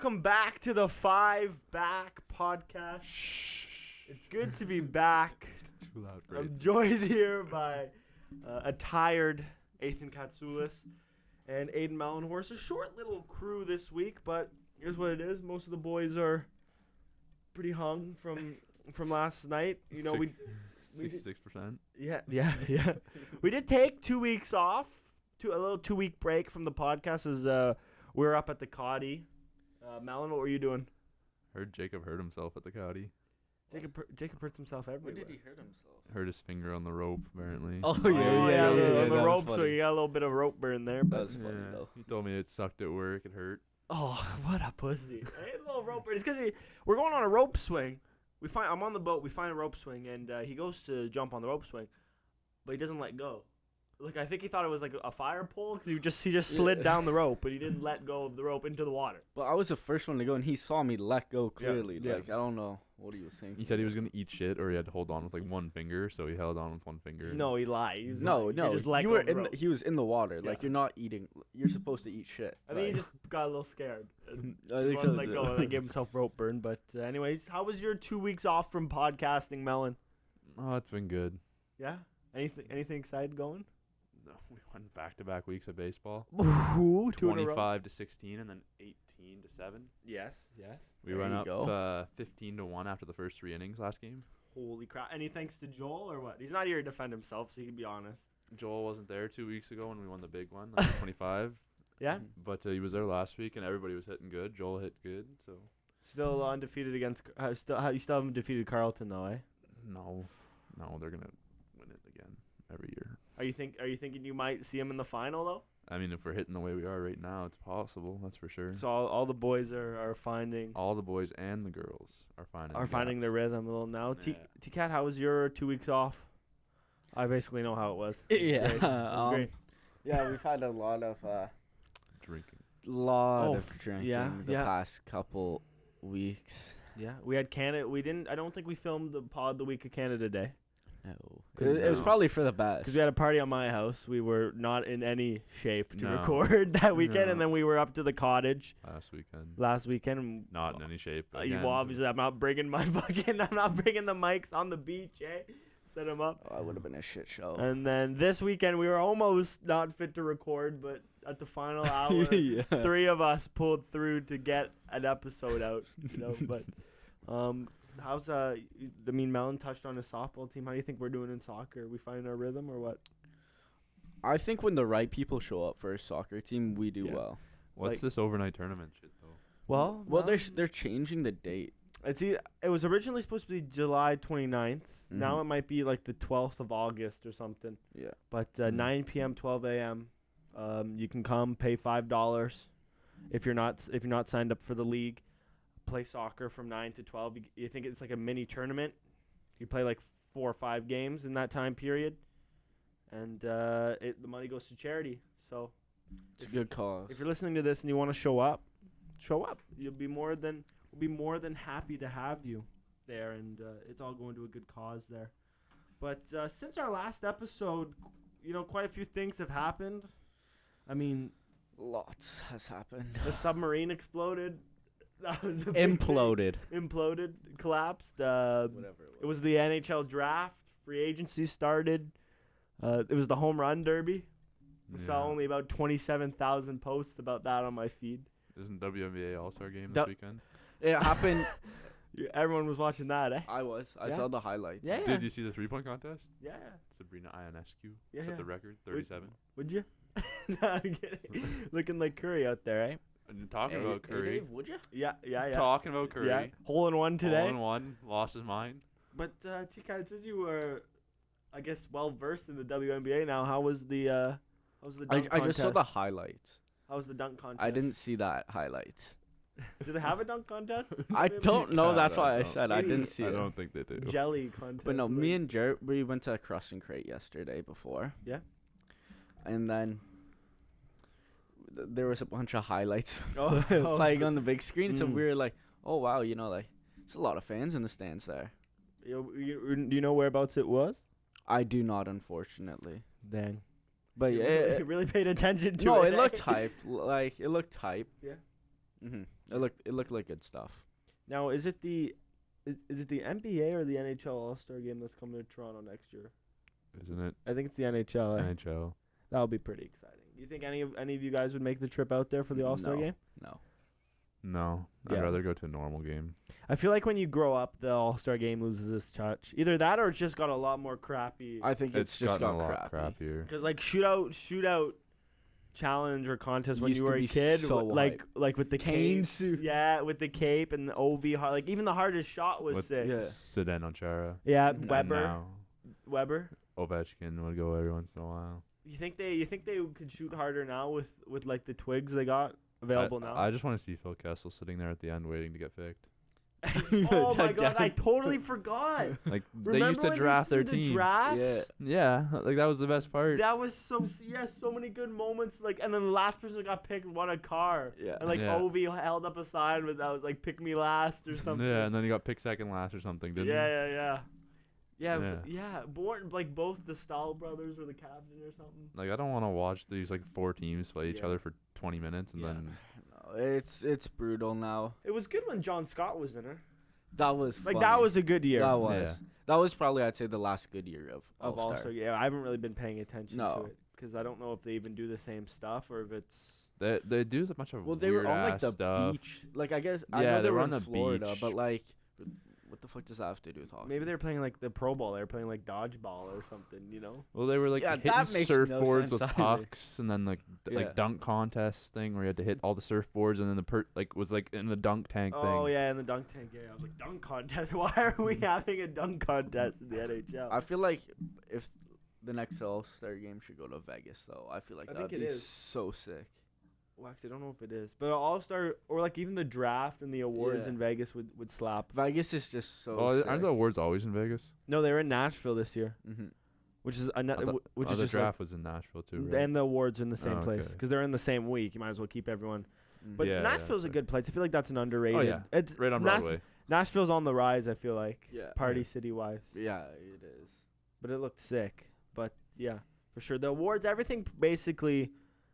Welcome back to the Five Back podcast. It's good to be back. It's too loud for I'm joined here by a tired Athan and Athan and Melen. A short little crew this week, but here's what it is. Most of the boys are pretty hung from last night. You know, we 66%. Yeah. We did take 2 weeks off, a little 2-week break from the podcast as we were up at the Coddy. Melen, what were you doing? Heard Jacob hurt himself at the Coddy. Jacob hurts himself everywhere. Where did he hurt himself? Hurt his finger on the rope, apparently. On the rope, so funny. you got a little bit of rope burn there. That But was funny though. He told me it sucked at work. It hurt. oh, what a pussy! Hey, a little rope burn. It's because we're going on a rope swing. I'm on the boat. We find a rope swing, and he goes to jump on the rope swing, but he doesn't let go. Like, I think he thought it was like a fire pole because he just slid down the rope, but he didn't let go of the rope into the water. But I was the first one to go, and he saw me let go clearly. Yeah. Like, I don't know what he was saying. He said he was going to eat shit or he had to hold on with like one finger, so he held on with one finger. No, he lied. He was No, lying. no. He just let You go were of the in. rope. He was in the water. Yeah. Like, you're not eating. You're supposed to eat shit. I think he Like, just got a little scared. And I think wanted to so. let go and gave himself rope burn. But anyways, how was your 2 weeks off from podcasting, Melen? Oh, it's been good. Yeah? Anything exciting going? No, we went back-to-back weeks of baseball. Ooh, 2 in a row. 25 to 16 and then 18 to 7. Yes. We There went you up go. 15 to 1 after the first 3 innings last game. Holy crap. Any thanks to Joel or what? He's not here to defend himself, so he can be honest. Joel wasn't there 2 weeks ago when we won the big one, like 25. Yeah? But he was there last week and everybody was hitting good. Joel hit good, so Still undefeated against you still haven't defeated Carlton though, eh? no, they're gonna win it again every year. Are you thinking you might see him in the final though? I mean, if we're hitting the way we are right now, it's possible. That's for sure. So all the boys are finding All the boys and the girls are finding their rhythm a little now. Yeah. T-Cat, how was your 2 weeks off? I basically know how it was. Yeah. Great. It was great. Yeah, we've had a lot of drinking. drinking yeah, the yeah. past couple weeks. Yeah, we had Canada. I don't think we filmed the pod the week of Canada Day. No, 'Cause it was no. probably for the best. Because we had a party at my house. We were not in any shape to No. record that weekend, No. and then we were up to the cottage Last weekend. and Not in any shape. well, again. obviously, I'm not bringing the mics on the beach, eh? Set them up. Oh, it would have been a shit show. And then this weekend, we were almost not fit to record, but at the final hour, Yeah. 3 of us pulled through to get an episode out. But how's Melen touched on his softball team. How do you think we're doing in soccer? We finding our rhythm or what? I think when the right people show up for a soccer team, we do Yeah. well. What's like- this overnight tournament shit though? Well, They're changing the date. it was originally supposed to be July 29th. Now Mhm. it might be like the 12th of August or something. Yeah. But Mhm. 9 p.m., 12 a.m. You can come, pay $5 if you're not signed up for the league. Play soccer from 9 to 12. You think it's like a mini tournament. You play like 4 or 5 games in that time period, and the money goes to charity. So It's a good cause. if you're listening to this and you want to show up. We'll be more than happy to have you there, and it's all going to a good cause there. But since our last episode, quite a few things have happened. I mean, Lots has happened. the submarine exploded. That was a big thing. Imploded. Collapsed. Whatever It was the NHL Draft. Free agency started. It was the home run derby. I saw only about 27,000 posts about that on my feed. Isn't WNBA All-Star game Du- this weekend? It happened. Everyone was watching that, eh? I Yeah. saw the highlights. Yeah. Did you see the 3-point contest? Yeah. Sabrina Ionescu Yeah, set yeah. the record, 37. Would you? No, I'm kidding. Looking like Curry out there, eh? And talking Hey, about hey, Curry. Dave, would you? Yeah. Talking about Curry. Yeah. Hole in one today. All in one, lost his mind. But Tika, since you were, I guess, well versed in the WNBA now, how was the dunk I just saw the contest? highlights. How was the dunk contest? I didn't see that highlights. Do they have a dunk contest? I don't know. Yeah, That's I why I don't. said I Maybe- didn't see I it. don't think they do. Jelly contest. But no, like- me and Jarrett, we went to Cross and Crate yesterday before. Yeah. And then there was a bunch of highlights Oh, playing so- on the big screen. So Mm. we were like, oh, wow, there's a lot of fans in the stands there. Do you know whereabouts it was? I do not, unfortunately. Dang. But You yeah, really paid attention to no, it. it eh? looked hyped. It looked hype. It looked like good stuff. Now, is it the NBA or the NHL All-Star game that's coming to Toronto next year? Isn't it? I think it's the NHL. NHL. That'll be pretty exciting. Do you think any of you guys would make the trip out there for the All-Star game? No, Yeah. I'd rather go to a normal game. I feel like when you grow up, the All-Star game loses its touch. Either that or it's just got a lot more crappy. I think it's just gotten got a lot crappy. crappier. Because like shootout challenge or contest when Used you to were a be kid, so like with the Cane cape, suit. yeah, with the cape and the OV, like even the hardest shot was With- sick. Yeah. Zdeno Chara. Yeah, And Weber. And now Ovechkin would go every once in a while. You think they could shoot harder now with like the twigs they got available now? I just want to see Phil Kessel sitting there at the end waiting to get picked. Oh my god, I totally forgot. Like they Remember used to when draft they their used to do the team. drafts? Yeah, like that was the best part. That was so many good moments. Like, and then the last person that got picked won a car. Yeah. And like Yeah. Ovi held up a sign that was like "Pick me last" or something. Yeah, and then he got picked second last or something, didn't he? Yeah, it was, Yeah. born like both the Stahl brothers were the captain or something. Like I don't want to watch these like 4 teams play each Yeah. other for 20 minutes and Yeah. then No, it's brutal now. It was good when John Scott was in it. That was Like funny. that was a good year That was. That was probably, I'd say, the last good year of All-Star. All-Star. Yeah, I haven't really been paying attention to No. it because I don't know if they even do the same stuff or if it's. they do a bunch of Well, they were weird on like ass the stuff. beach. Like I guess I Yeah, know they they were were on in the Florida, beach. but like, what the fuck does that have to do with hockey? Maybe they're playing like the Pro Bowl. They're playing like dodgeball or something, you know? Well, they were like Yeah, hitting that makes no surfboards sense with either. pucks, and then like Yeah. like dunk contest thing where you had to hit all the surfboards, and then the was like in the dunk tank Oh thing. yeah, in the dunk tank. Yeah, I was like dunk contest. Why are we having a dunk contest in the NHL? I feel like if the next All-Star game should go to Vegas, though, I feel like I that'd think it be is. so sick. Well, actually, I don't know if it is, but All-Star or like even the draft and the awards Yeah. in Vegas would slap. Vegas is just so. Well, sick. aren't the awards always in Vegas? No, they were in Nashville this year, Mm-hmm. which is I thought- which oh, is the just draft was in Nashville too, like, right? and the awards are in the same Oh, place okay. because they're in the same week. You might as well keep everyone. But Yeah, Nashville's a sick. good place. I feel like that's an underrated. Oh yeah, It's right on Nash- Broadway. Nashville's on the rise. I feel like Yeah. party Yeah. city wise, Yeah, it is. but it looked sick. But yeah, for sure. The awards, everything basically.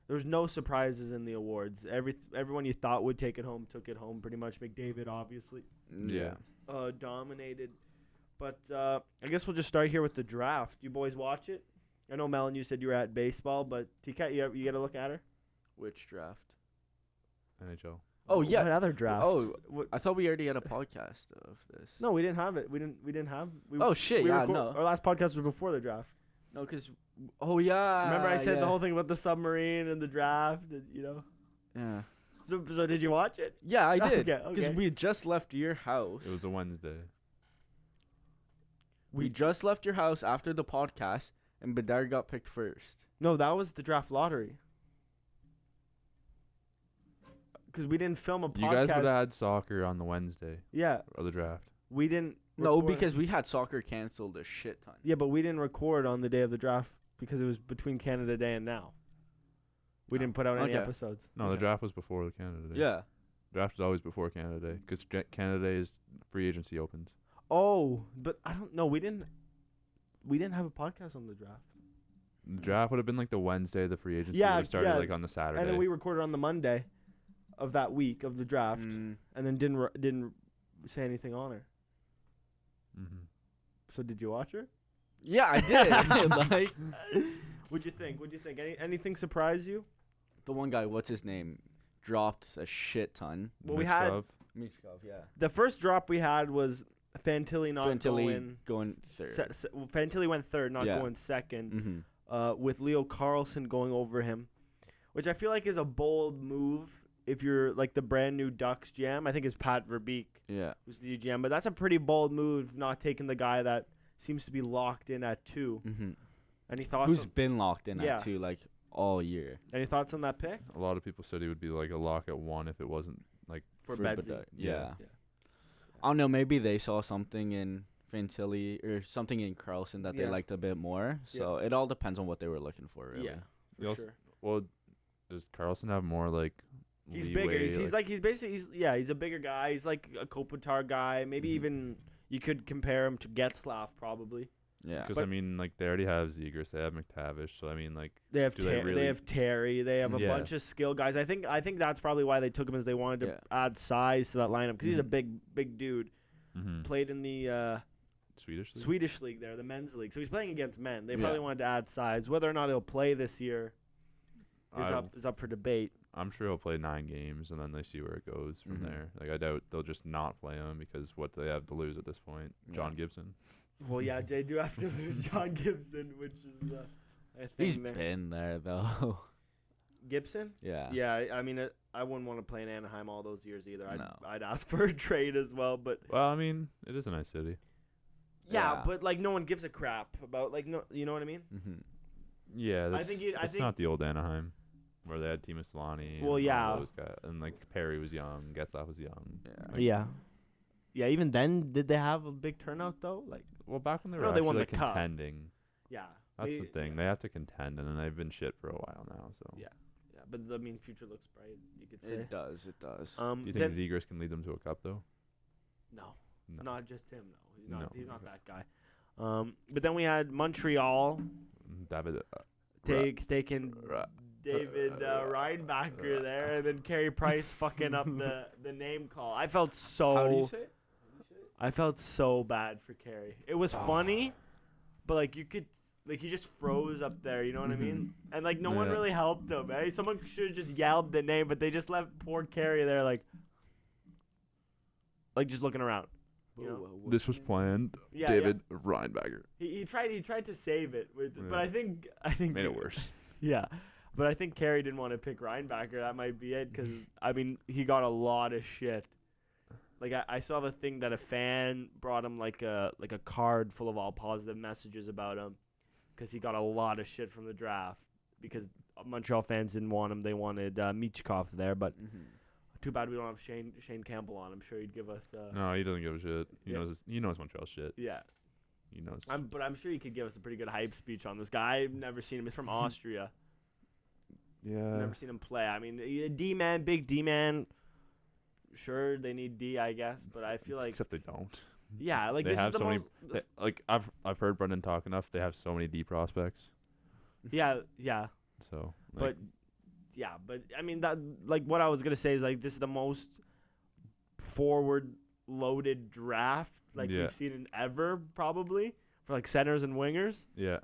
There's no surprises in the awards. Everyone you thought would take it home took it home pretty much. McDavid obviously Yeah. dominated. But I guess we'll just start here with the draft. You boys watch it? I know Melen, you said you were at baseball, but TK, you got to look at her. Which draft? NHL. Oh, yeah. What other draft? Oh, What- I thought we already had a podcast of this. no, we didn't have it. We didn't have. Oh, shit, yeah, no. Our last podcast was before the draft. No, because. Oh, yeah. Remember I said yeah. the whole thing about the submarine and the draft, and, you know. Yeah. So did you watch it? Yeah, I did. Okay, Because okay. we just left your house. It was a Wednesday. We just left your house after the podcast, and Bedar got picked first. No, that was the draft lottery. Because we didn't film a podcast. You guys would have had soccer on the Wednesday Yeah, or the draft. we didn't. No, record- because we had soccer canceled a shit ton. Yeah, but we didn't record on the day of the draft because it was between Canada Day and now. We Oh, didn't put out any okay. episodes. No, the Okay. draft was before the Canada Day. Yeah. Draft is always before Canada Day because Canada Day is free agency opens. Oh, but I don't know. We didn't have a podcast on the draft. The draft would have been like the Wednesday. The free agency Yeah, would have started yeah. like on the Saturday. And then we recorded on the Monday of that week of the draft, Mm, and then didn't say anything on her. Mm-hmm. So did you watch her? yeah, I did. Like What'd you think? Anything surprise you? the one guy, what's his name, dropped a shit ton. Well, we had- Michkov, yeah. The first drop we had was Fantilli not Fantilli going third. Fantilli went third, not Yeah. going second. Mm-hmm. With Leo Carlson going over him, which I feel like is a bold move if you're like the brand new Ducks GM. I think it's Pat Verbeek Yeah. who's the GM, but that's a pretty bold move, not taking the guy that seems to be locked in at 2. Mm-hmm. Any thoughts? Who's been locked in Yeah. at 2 like all year? Any thoughts on that pick A lot of people said he would be like a lock at 1 if it wasn't like for Bedard. Bedsy? Yeah. Yeah. I don't know. Maybe they saw something in Fantilli or something in Carlson that they Yeah. liked a bit more. So it all depends on what they were looking for, really. Yeah, You for also- sure. well, does Carlson have more like He's leeway, bigger. He's basically he's a bigger guy. He's like a Kopitar guy. Maybe Mhm. even you could compare him to Getzlaff probably. Yeah. Because, But- I mean, like, they already have Zegers. They have McTavish. So, I mean, like, They have Do they really- they have Terry. They have a Yeah. bunch of skill guys. I think that's probably why they took him, is they wanted to Yeah. add size to that lineup because he's a Mhm. big dude. Played in the Swedish league? Swedish league there, the men's league. So he's playing against men. They Yeah. probably wanted to add size. Whether or not he'll play this year is I- up for debate. I'm sure he'll play 9 games, and then they see where it goes from Mhm. there. Like, I doubt they'll just not play him because what do they have to lose at this point? John Yeah. Gibson. Well, yeah, they do have to lose John Gibson, which is a thing He's there. been there though. Gibson? Yeah. Yeah, I mean, I wouldn't want to play in Anaheim all those years either. No. I'd ask for a trade as well, but Well, I mean, it is a nice city. yeah, Yeah. but like no one gives a crap about like no, you know what I mean? Mhm. Yeah, that's, think it's not the old Anaheim where they had Timo Solani. Well, and yeah. all those guys. And, like, Perry was young. Getzlaff was young. Yeah. Like, Yeah. Yeah, even then, did they have a big turnout though? Like, Well, back when they No, were they actually won the like, cup. contending. yeah. That's they- the thing. They have to contend, and then they've been shit for a while now. So, Yeah. Yeah, but I mean, future looks bright. You could say. It does. It does. do you think Then, Zegers can lead them to a cup, though? no, No. not just him. No, he's not. No. He's not that guy. But then we had Montreal David. taking David Reinbacher there, and then Carey Price fucking up the name call. I felt How do you so. say it? I felt so bad for Carey. It was funny, but like you could. Like he just froze up there, you know what I mean? And like no one Yeah. really helped him. Eh? Someone should have just yelled the name, but they just left poor Carey there, like just looking around. You know? This was planned. Yeah, David Reinbacher. He tried to save it, but Yeah. I think Made it worse. Yeah, but I think Carey didn't want to pick Reinbacher. That might be it, because I mean he got a lot of shit. Like I saw the thing that a fan brought him like a card full of all positive messages about him, because he got a lot of shit from the draft because Montreal fans didn't want him. They wanted Michkov there, but too bad we don't have Shane Campbell on. I'm sure he'd give us. No, he doesn't give a shit. He Yeah. knows Montreal shit. Yeah, He knows. but I'm sure he could give us a pretty good hype speech on this guy. I've never seen him. He's from Austria. Yeah. Never seen him play. I mean, a D-man, big D-man. Sure, they need D, I guess, but I feel like Except they don't. yeah, like they this have is the so many- most. They, like I've heard Brendan talk enough. They have so many D prospects. Yeah. So. But Like, yeah, but I mean that like what I was gonna say is like this is the most forward loaded draft like Yeah. we've seen in ever probably for like centers and wingers. yeah.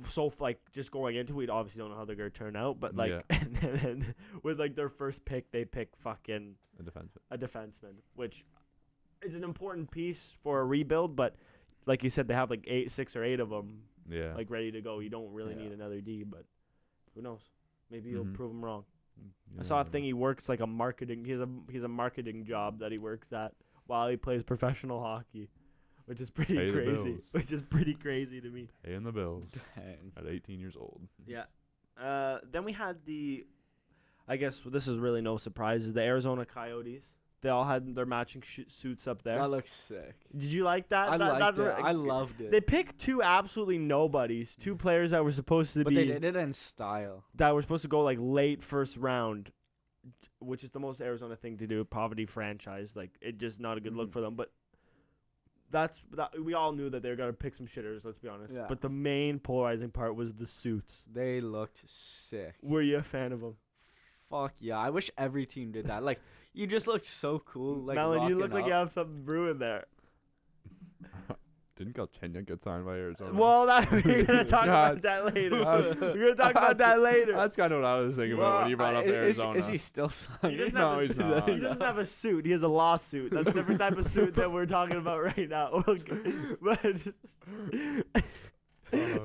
So like just going into it, we obviously don't know how they're gonna turn out, but like Yeah. and then with like their first pick, they pick fucking A defenseman. a defenseman, which is an important piece for a rebuild. But like you said, they have like 6 or 8 of them Yeah. like ready to go. You don't really Yeah. need another D, but who knows? Maybe you'll Mhm. prove him wrong. I Yeah, saw a never thing. know. He works like a marketing. He's a marketing job that he works at while he plays professional hockey, which is pretty Pay the crazy. bills. Which is pretty crazy to me. Paying the bills Dang. at 18 years old. Yeah. Then we had I guess this is really no surprise. The Arizona Coyotes. They all had their matching suits up there. That looks sick. Did you like that? I That- liked that's it. what- I loved it. They picked 2 absolutely nobodies, 2 players that were supposed to but be they did it in style. that were supposed to go like late first round, which is the most Arizona thing to do. Poverty franchise, like it just not a good look Mhm. for them. But we all knew that they were gonna pick some shitters. Let's be honest. Yeah. But the main polarizing part was the suits. They looked sick. Were you a fan of them? Fuck yeah! I wish every team did that. Like you just looked so cool. Like Melon, you look rocking like you up. have something brewing there. Didn't Galchenyuk get signed by Arizona? Well, we're gonna talk about God. that later. That's- We're gonna talk about that later. That's kind of what I was thinking about when you brought up Arizona. Is he still He signed? doesn't, No, have a he's suit. not. He doesn't have a suit. He has a lawsuit. That's a different type of suit that we're talking about right now. But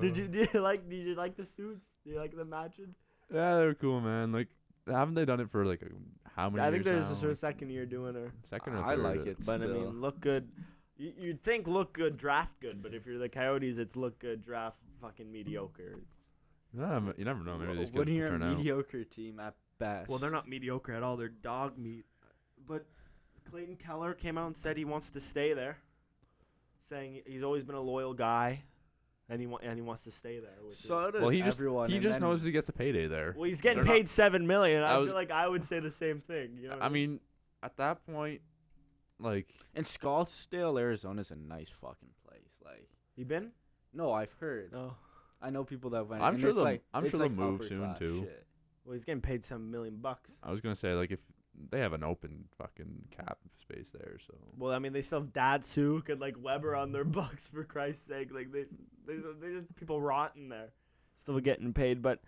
did you like the suits? Do you like them matching? Yeah, they're cool, man. Like, haven't they done it for like how many I think years this is now? her second year doing her. Second or I third? like it. But I Still. mean, look good. You'd think look good, draft good. But if you're the Coyotes, it's look good, draft fucking mediocre. Yeah, you never know. Maybe these When kids will you're a turn out. mediocre team at best. Well, they're not mediocre at all. They're dog meat. But Clayton Keller came out and said he wants to stay there, saying he's always been a loyal guy, and he wants to stay there. Which So is, does Well, he just everyone. he and just then- knows he gets a payday there. well, he's getting They're paid $7 million. I I was- feel like I would say the same thing. You know what I mean, at that point, like, And Scottsdale, Arizona's a nice fucking place. Like, you been? No, I've heard. Oh, I know people that went. I'm and sure it's they'll- like, I'm it's sure they'll like move upper soon, class too. shit. well, he's getting paid $7 million. I was gonna say like if they have an open fucking cap space there, so Well, I mean, they still have Datsuk and like Weber on their books for Christ's sake. Like they just people rotting there, still getting paid. But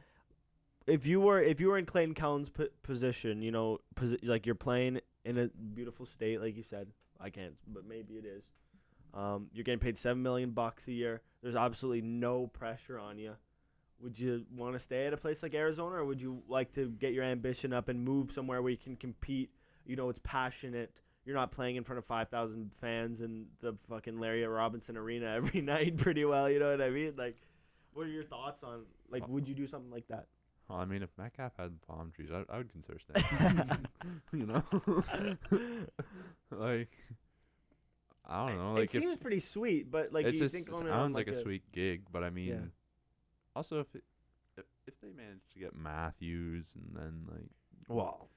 if you were in Clayton Cowan's position, you know, like you're playing in a beautiful state, like you said. I can't, but maybe it is. You're getting paid $7 million a year. There's absolutely no pressure on you. Would you want to stay at a place like Arizona, or would you like to get your ambition up and move somewhere where you can compete? You know, it's passionate. You're not playing in front of 5,000 fans in the fucking Larry Robinson Arena every night pretty well, you know what I mean? Like, what are your thoughts on, like, would you do something like that? well, I mean, if Metcalf had palm trees, I would consider staying. You know, like I don't know. Like it seems pretty sweet, but, like, it's you just think it on sounds like like a sweet gig, but I mean, Yeah. also if they manage to get Matthews and then like Well,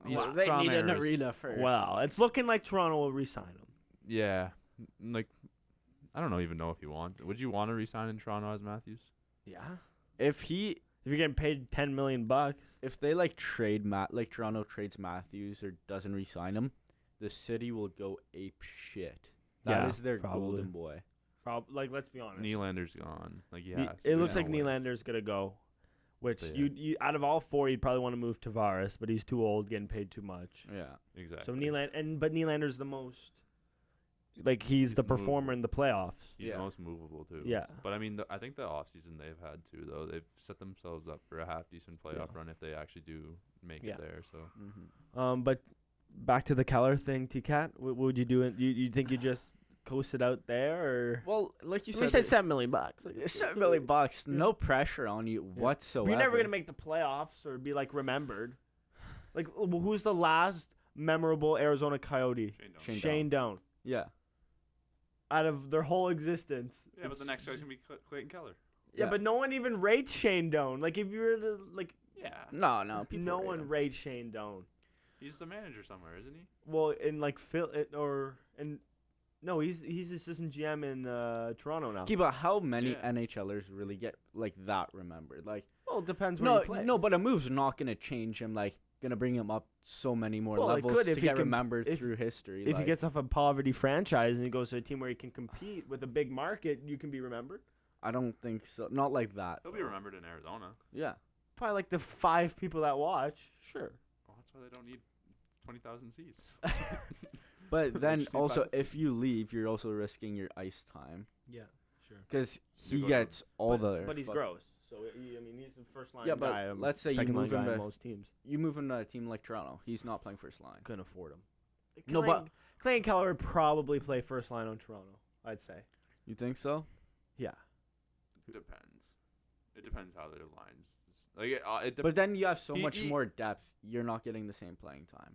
He's Well, they from need an Arizona. arena first. well, it's looking like Toronto will re-sign him. yeah, like I don't even know if you want. Would you want to resign in Toronto as Matthews? Yeah. If If you're getting paid $10 million, if they like like Toronto trades Matthews or doesn't re-sign him, the city will go ape shit. That is Yeah, their probably. golden boy. like, let's be honest. Nylander's gone. Like He- yeah, it looks like Nylander's gonna go, which So, yeah. you out of all four, you'd probably want to move Tavares, but he's too old, getting paid too much. Yeah. exactly. So but Nylander's the most, like he's the movable. performer in the playoffs. He's Yeah. the most movable too. Yeah. But I mean, I think the offseason they've had too, though, they've set themselves up for a half decent playoff Yeah. run if they actually do make Yeah. it there. So Mm-hmm. But back to the Keller thing, T-Cat. What would you do? You think you just coasted out there, or Well, like you we said, said $7 million. Like, $7 million, no pressure on you Yeah. whatsoever. You're never gonna make the playoffs or be like remembered. Like, who's the last memorable Arizona Coyote? Shane Shane Doan. Yeah. Out of their whole existence. Yeah, but the next guy's gonna be Clayton Keller. Yeah, Yeah. but no one even rates Shane Doan. Like, if you were to, like, Yeah, No. People no rate one him. rates Shane Doan. he's the manager somewhere, isn't he? Well, in like no, he's assistant GM in Toronto now. Okay, but how many Yeah. NHLers really get like that remembered? Like, Well, it depends where you play. no, but a move's not gonna change him. Like, gonna bring him up so many more Well, it levels could to if he get can- remembered if- through history. If he like, gets off a poverty franchise and he goes to a team where he can compete with a big market, you can be remembered. I don't think so. Not like that. He'll be remembered in Arizona. Yeah. Probably like the 5 people that watch. Sure. Well, that's why they don't need 20,000 seats. But then Just do also, five. if you leave, you're also risking your ice time Yeah, sure. because You he go gets all the. But he's fuck- gross. So I mean, he's the first line Yeah, but guy. let's say you second line move him guy on to- most teams. You move him to a team like Toronto. He's not playing first line. Couldn't afford him. No, but Clayton Keller would probably play first line on Toronto. I'd say. you think so? Yeah. Depends. It depends how their lines. Like it But then you have so He- much he- more depth. You're not getting the same playing time.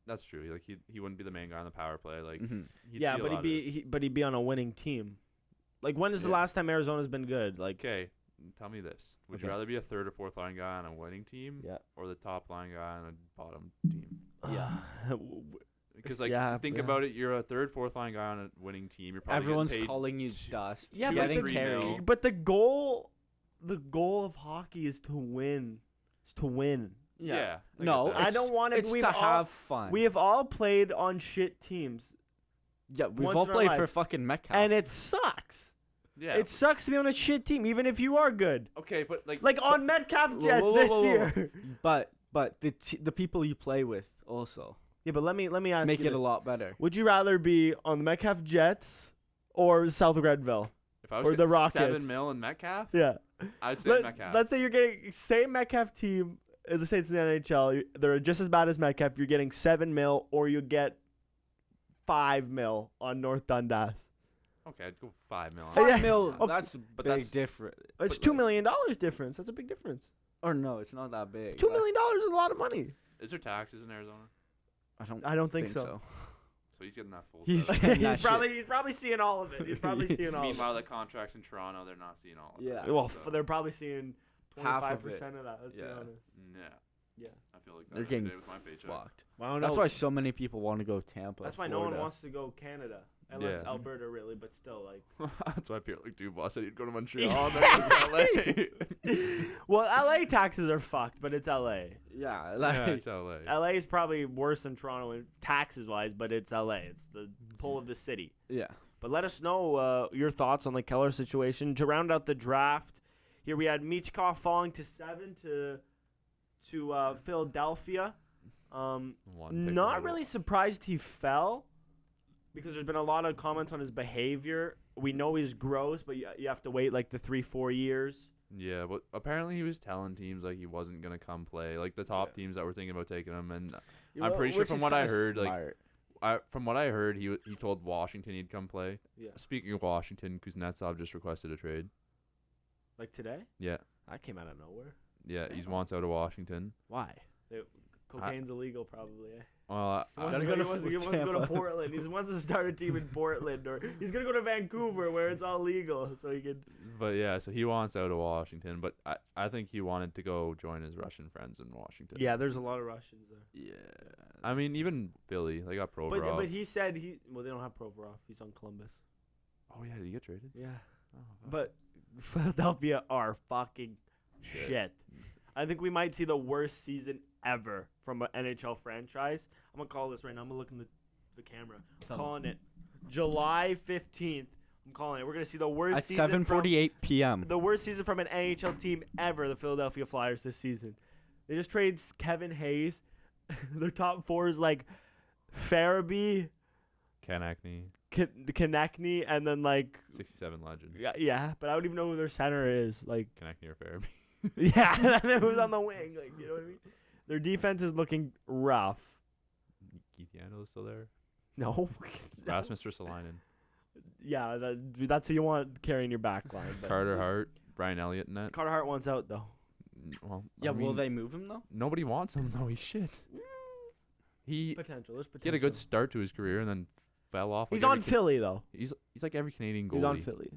that's true. Like he wouldn't be the main guy on the power play. Like Mhm. he'd Yeah, see a but lot he'd be on a winning team. Like, when is the Yeah. last time Arizona's been good? Like, Okay, tell me this: would you Okay. rather be a third or fourth line guy on a winning team, Yeah. or the top line guy on a bottom team? Yeah. Because like Yeah, think yeah. about it, you're a third, fourth line guy on a winning team. You're probably Everyone's getting paid calling you two- dust. Yeah, two but or getting three carried. mil. but the goal of hockey is to win. Is to win. Yeah. I get No, that. I don't want It's We've to all- have fun. We have all played on shit teams, yeah, we've once all in our played for lives. fucking Metcalf. and it sucks. Yeah. It sucks to be on a shit team, even if you are good. okay, but like Like on Metcalf Whoa, Jets whoa, this whoa, whoa, whoa. year. but the people you play with also Yeah, but let me ask make you it this. a lot better. Would you rather be on the Metcalf Jets or South Grenville? if I was or the getting Rockets. 7 mil in Metcalf, Yeah. I'd say Metcalf. Let's say you're getting same Metcalf team. Let's say it's in the NHL. They're just as bad as Metcalf. You're getting 7 mil, or you get 5 mil on North Dundas. Okay, I'd go 5 mil. on Yeah. 5 mil. Okay. That's But big that's- different. It's But $2 million difference. That's a big difference. Or no, it's not that big. $2 million is a lot of money. Is there taxes in Arizona? I don't think so. So he's getting that full. He's stuff. getting that shit. he's probably seeing all of it. He's probably seeing all of it. Meanwhile, the contracts in Toronto, they're not seeing all of Yeah. that. Well, so- they're probably seeing Half of 25% of that. Let's be Yeah. honest. Yeah. Yeah. I feel like that They're every getting day with my paycheck. fucked. Well, That's why so many people want to go Tampa. That's why no one Florida. wants to go Canada. Unless Yeah. Alberta really, but still like. That's why Pierre-Luc Dubois said he'd go to Montreal and then to LA. Well, LA taxes are fucked, but it's LA. Yeah, Yeah, it's LA. LA is probably worse than Toronto in taxes wise, but it's LA. It's the pull of the city. yeah. But let us know your thoughts on the Keller situation. To round out the draft, here we had Michkov falling to 7 to Philadelphia. One pick Not later. really surprised he fell because there's been a lot of comments on his behavior. We know he's gross, but you have to wait like the 3-4 years. Yeah, but apparently he was telling teams like he wasn't gonna come play, like the top teams that were thinking about taking him. And I'm pretty sure Which from is what I kinda heard, smart. from what I heard, he told Washington he'd come play. Yeah. Speaking of Washington, Kuznetsov just requested a trade. Like today? Yeah, That came out of nowhere. yeah, he wants out of Washington. Why? Cocaine's illegal, probably. Eh? Well, He wants to go to Portland. He wants to start a team in Portland, or he's gonna go to Vancouver where it's all legal, so he can. but yeah, so he wants out of Washington, but I think he wanted to go join his Russian friends in Washington. Yeah, there's a lot of Russians there. Yeah. I mean, even Philly, they got Provorov. But he said they don't have Provorov. He's on Columbus. Oh yeah, did he get traded? Yeah. Oh, fuck. But Philadelphia are fucking shit. I think we might see the worst season ever from an NHL franchise. I'm going to call this right now. I'm going to look in the camera. I'm calling it July 15th. I'm calling it. We're going to see the worst At season 7:48 p.m. the worst season from an NHL team ever, the Philadelphia Flyers this season. They just traded Kevin Hayes. Their top 4 is like Farabee, Konechny, Konechny, and then like 67 legend. yeah, but I don't even know who their center is. Like Konechny or Farabee. yeah, and then who's on the wing? Like you know what I mean? Their defense is looking rough. Keith Yandel is still there. No. Rasmus Ristolainen. Yeah, that's who you want carrying your back line. But Carter Hart, Brian Elliott in that. Carter Hart wants out though. Well, Yeah, I will mean, they move him though? Nobody wants him though. He's shit. He Potential. There's potential. he had a good start to his career and then fell off. He's like on every Philly though. He's like every Canadian goalie. He's on Philly.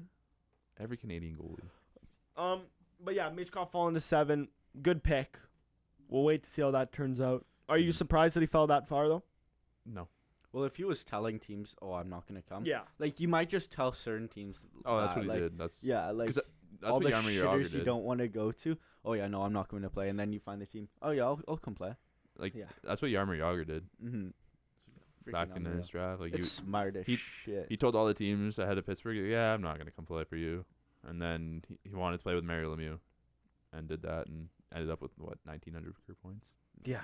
Every Canadian goalie. But yeah, Michkov falling to 7. Good pick. We'll wait to see how that turns out. Are you surprised that he fell that far though? No. Well, if he was telling teams, "Oh, I'm not gonna come," Yeah. like you might just tell certain teams. Oh, that's that, what he like, did. That's Yeah, like 'cause that's all what the Jaromir Jagr shitters you did. don't want to go to. Oh yeah, no, I'm not going to play, and then you find the team. Oh yeah, I'll come play. Like Yeah. that's what Jaromir Jagr did Mm-hmm. back in his draft. Like It's smart as he- shit. he told all the teams ahead of Pittsburgh, yeah, I'm not gonna come play for you. And then he wanted to play with Mario Lemieux, and did that, and ended up with what 1,900 career points. Yeah.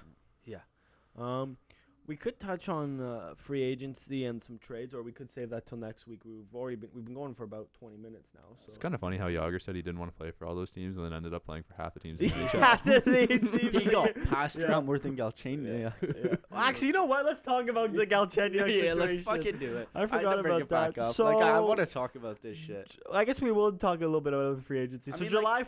We could touch on free agency and some trades, or we could save that till next week. We've been going for about 20 minutes now. So It's kind of funny how Jagr said he didn't want to play for all those teams, and then ended up playing for half the teams. In the NHL. He got passed Yeah. around more than Galchenyuk. Yeah. Well, actually, you know what? Let's talk about the Galchenyuk Yeah, let's situation. fucking do it. I forgot had to bring about it back that. up. So like, I want to talk about this shit. I guess we will talk a little bit about the free agency. I So mean, July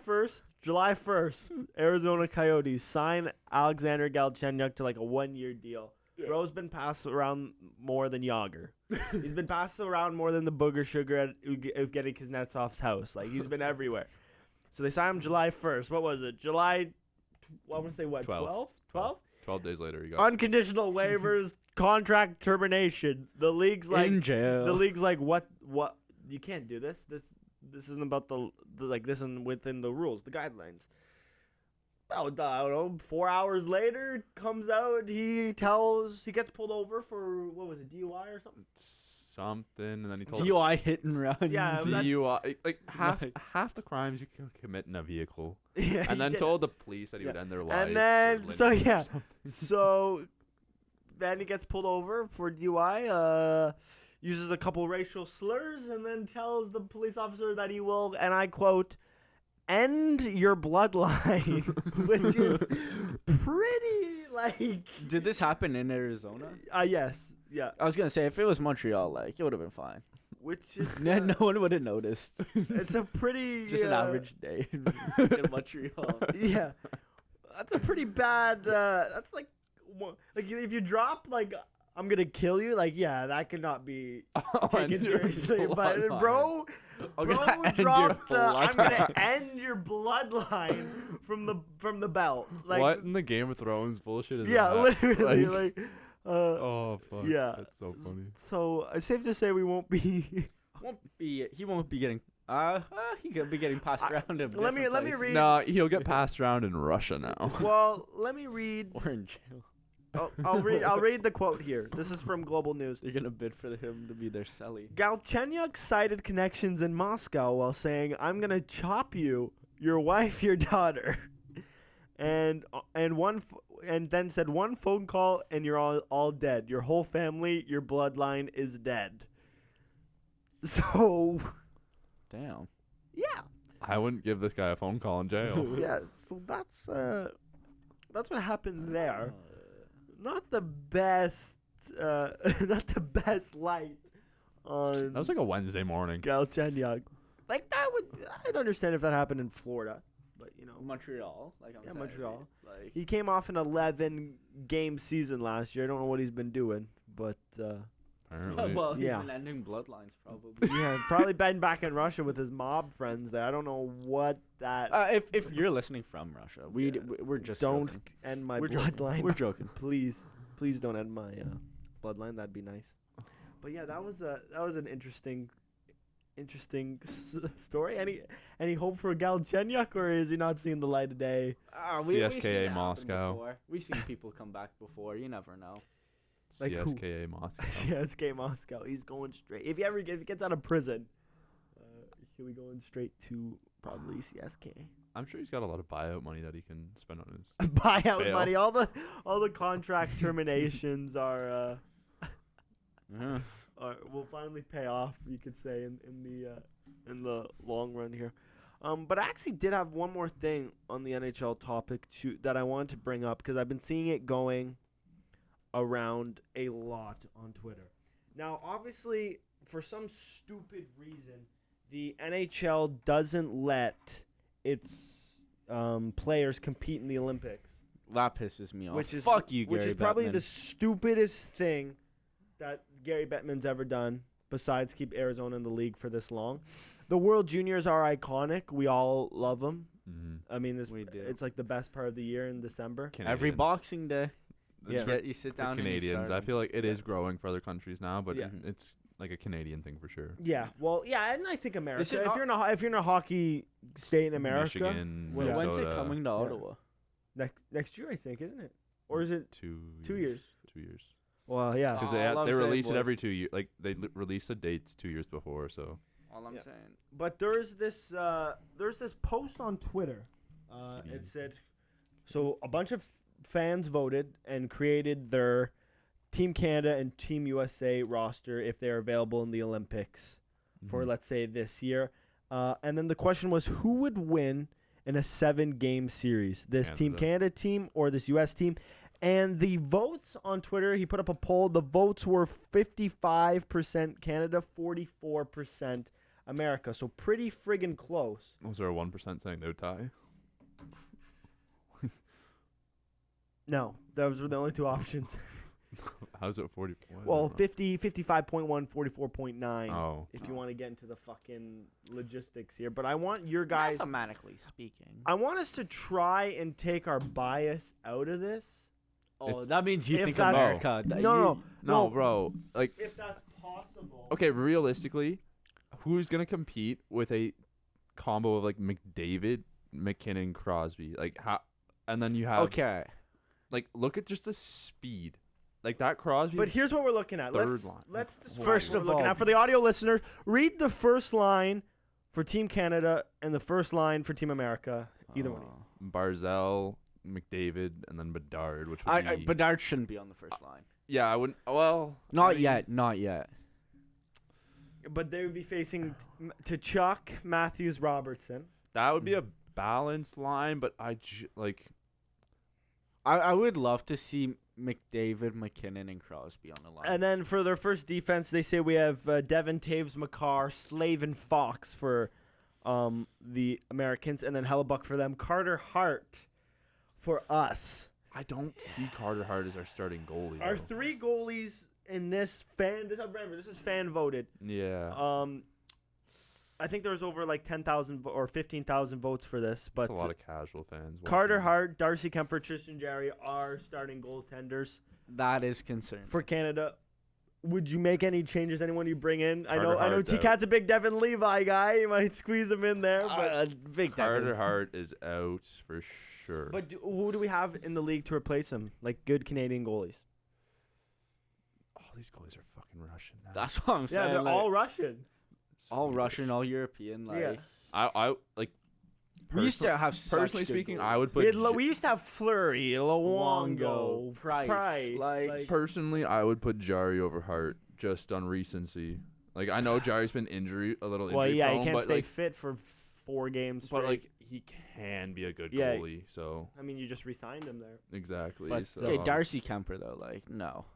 1st, Arizona Coyotes sign Alexander Galchenyuk to like a 1-year deal. Bro's been passed around more than Jagr. He's been passed around more than the booger sugar at Evgeny Kuznetsov's house. Like he's been everywhere. So they signed him July 1st. What was it? I want to say what? 12. 12? 12 days later, he got Unconditional waivers, contract termination. The league's like In jail. the league's like what you can't do this. This isn't about the like this isn't within the rules, the guidelines. I don't know. 4 hours later, comes out. He gets pulled over for what was it, DUI or something? something, and then he told DUI hit and run. Yeah, it was that- DUI, like Like- half the crimes you can commit in a vehicle, Yeah, and he then did. told the police that he would end their lives. And then or so limit yeah, or something. so then he gets pulled over for DUI. Uses a couple racial slurs, and then tells the police officer that he will, and I quote, end your bloodline, which is pretty like. Did this happen in Arizona? Yes, yeah, I was gonna say if it was Montreal, like it would have been fine. which is No one would have noticed. it's a pretty Just an average day in fucking Montreal. Yeah, that's a pretty bad. That's like if you drop like I'm gonna kill you, like yeah, that could not be taken End your seriously. But bloodline. bro I'm gonna end your dropped the I'm gonna bloodline. end your bloodline from the belt. Like what in the Game of Thrones bullshit is yeah, that? literally like Oh fuck. yeah. That's so funny. So it's safe to say we won't be. He won't be getting. He could be getting passed around. In let me different places. read. No, he'll get passed around in Russia now. Well, let me read. Or in jail. I'll read the quote here. This is from Global News. They're gonna bid for him to be their celly. Galchenyuk cited connections in Moscow while saying, "I'm gonna chop you, your wife, your daughter," and then said one phone call and you're all dead. Your whole family, your bloodline is dead. So, Damn. yeah, I wouldn't give this guy a phone call in jail. yeah. So that's what happened there. Not the best, not the best light on That was like a Wednesday morning. Galchenyuk. Like that I'd understand if that happened in Florida, but you know, Montreal. Like I'm Yeah, saying, Montreal. Like he came off an 11-game season last year. I don't know what he's been doing, but Apparently. well, he's Yeah. been ending bloodlines probably. yeah, probably been back in Russia with his mob friends there. I don't know what that. If you're listening from Russia, we're just don't joking. end my We're joking. bloodline. We're joking. Please don't end my bloodline. That'd be nice. But yeah, that was an interesting story. Any hope for Galchenyuk, or is he not seeing the light of day? We've CSKA seen it happen Moscow. before. We've seen people come back before. You never know. Like who? CSKA Moscow. CSK Moscow. He's going straight. If he gets out of prison, he'll be going straight to probably CSK. I'm sure he's got a lot of buyout money that he can spend on his. Buyout Fail. money. All the contract terminations are will finally pay off. You could say in the long run here. But I actually did have one more thing on the NHL topic that I wanted to bring up because I've been seeing it going around a lot on Twitter. Now, obviously, for some stupid reason, the NHL doesn't let its players compete in the Olympics. That pisses me off. Which is Fuck you, Gary Which is probably Bettman. the stupidest thing that Gary Bettman's ever done, besides keep Arizona in the league for this long. The World Juniors are iconic. We all love them. Mm-hmm. I mean, We do. it's like the best part of the year in December. Every Boxing Day. Yeah. You sit For down Canadians, and you I start feel like it is growing for other countries now, but Yeah. it's like a Canadian thing for sure. Yeah, well, yeah, and I think America. it not- If you're in a hockey state in America, Michigan, Well, When's Minnesota, it coming to Ottawa? next year I think, isn't it? Or is it 2 years? 2 years. Well, yeah. Because All I'm they saying, release it boys. every 2 years. Like they release the dates 2 years before. So All I'm Yeah. saying. But there's this post on Twitter. It said, so a bunch of fans voted and created their Team Canada and Team USA roster if they're available in the Olympics for, let's say, this year. And then the question was, who would win in a 7-game series? This Team Canada team or this US team? And the votes on Twitter, he put up a poll. The votes were 55% Canada, 44% America. So pretty friggin' close. was there a 1% saying they would tie? No, those were the only two options. How's it 44? Well, 55.1, 44.9. Oh, If you want to get into the fucking logistics here. But I want your guys... Mathematically speaking. I want us to try and take our bias out of this. Oh, that means you if think that's- America. no, bro. Like, If that's possible. okay, realistically, who's gonna compete with a combo of like McDavid, McKinnon, Crosby? Like how? And then you have Okay. like look at just the speed, like that Crosby. But here's what we're looking at. Third line. Let's just First we're of looking all- at for the audio listeners, read the first line for Team Canada and the first line for Team America. Either one. Barzell, McDavid, and then Bedard, which would be. Bedard shouldn't be on the first line. Yeah, I wouldn't. Well, Not yet. Not yet. But they would be facing Chuck, Matthews, Robertson. That would be a balanced line, but like. I would love to see McDavid, McKinnon, and Crosby on the line. And then for their first defense, they say we have Devin Taves, McCarr, Slave, and Fox for the Americans, and then Hellebuck for them. Carter Hart for us. I don't see Carter Hart as our starting goalie. Our though. 3 goalies in this remember, this is fan voted. Yeah. I think there was over like 10,000 or 15,000 votes for this, but That's a lot of casual fans. Carter watching. Hart, Darcy Kemper, Tristan Jarry are starting goaltenders. That is concerning. for Canada. Would you make any changes? Anyone you bring in? I know Hart's T-Cat's a big Devin Levi guy. You might squeeze him in there, but big Carter Devin. Hart is out for sure. who do we have in the league to replace him? Like good Canadian goalies. all these goalies are fucking Russian now. That's what I'm saying. Yeah, they're like, all Russian. all Russian, all European. Like Yeah. I like. we used to have such Personally good speaking, goalies. I would We, put. we used to have Fleury, Luongo, Price, like- Personally, I would put Jari over Hart just on recency. Like I know Jari's been a little injury Well, yeah, prone, he can't but stay like, fit for 4 games. but straight. like he can be a good Yeah. goalie. So I mean, you just re-signed him there. exactly. But, so, Okay, Darcy Kemper though, like no.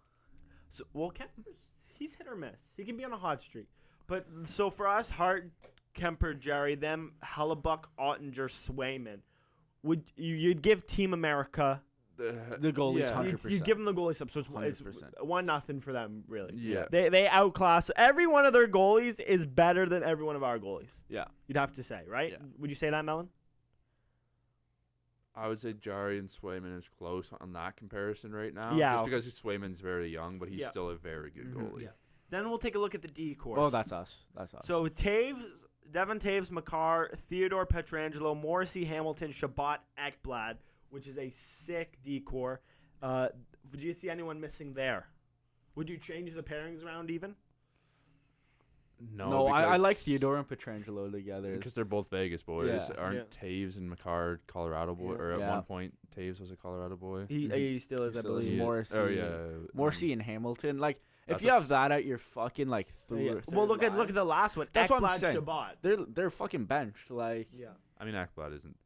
So, well, Kemper's he's hit or miss. He can be on a hot streak. But so for us, Hart, Kemper, Jerry, them, Hellebuck, Ottinger, Swayman, you'd give Team America? The goalies, Yeah. 100%. You'd give them the goalie sub, so it's 100%. 1-0 for them, really. Yeah. They outclass every one of their goalies is better than every one of our goalies. Yeah. You'd have to say, right? Yeah. Would you say that, Melen? I would say Jari and Swayman is close on that comparison right now. Yeah. Just because Swayman's very young, but he's Yeah. still a very good Mhm. goalie. Yeah. Then we'll take a look at the D course. Oh, that's us. That's us. So Devon Taves, Makar, Theodore Petrangelo, Morrissey, Hamilton, Shabbat, Ekblad, which is a sick D-core. Do you see anyone missing there? Would you change the pairings around even? no, I like Theodore and Petrangelo together. because they're both Vegas boys. Yeah. Aren't Yeah. Taves and McCarr Colorado boy? Yeah. Or at Yeah. one point, Taves was a Colorado boy. He still is, I Still is believe. Morrissey. Oh yeah. Morrissey and Hamilton. Like if That's you a have f- that at your fucking like Yeah. third. Well, look at the last one. That's what I'm Ekblad, saying. Shabbat. They're fucking benched. Like Yeah. I mean, Ekblad isn't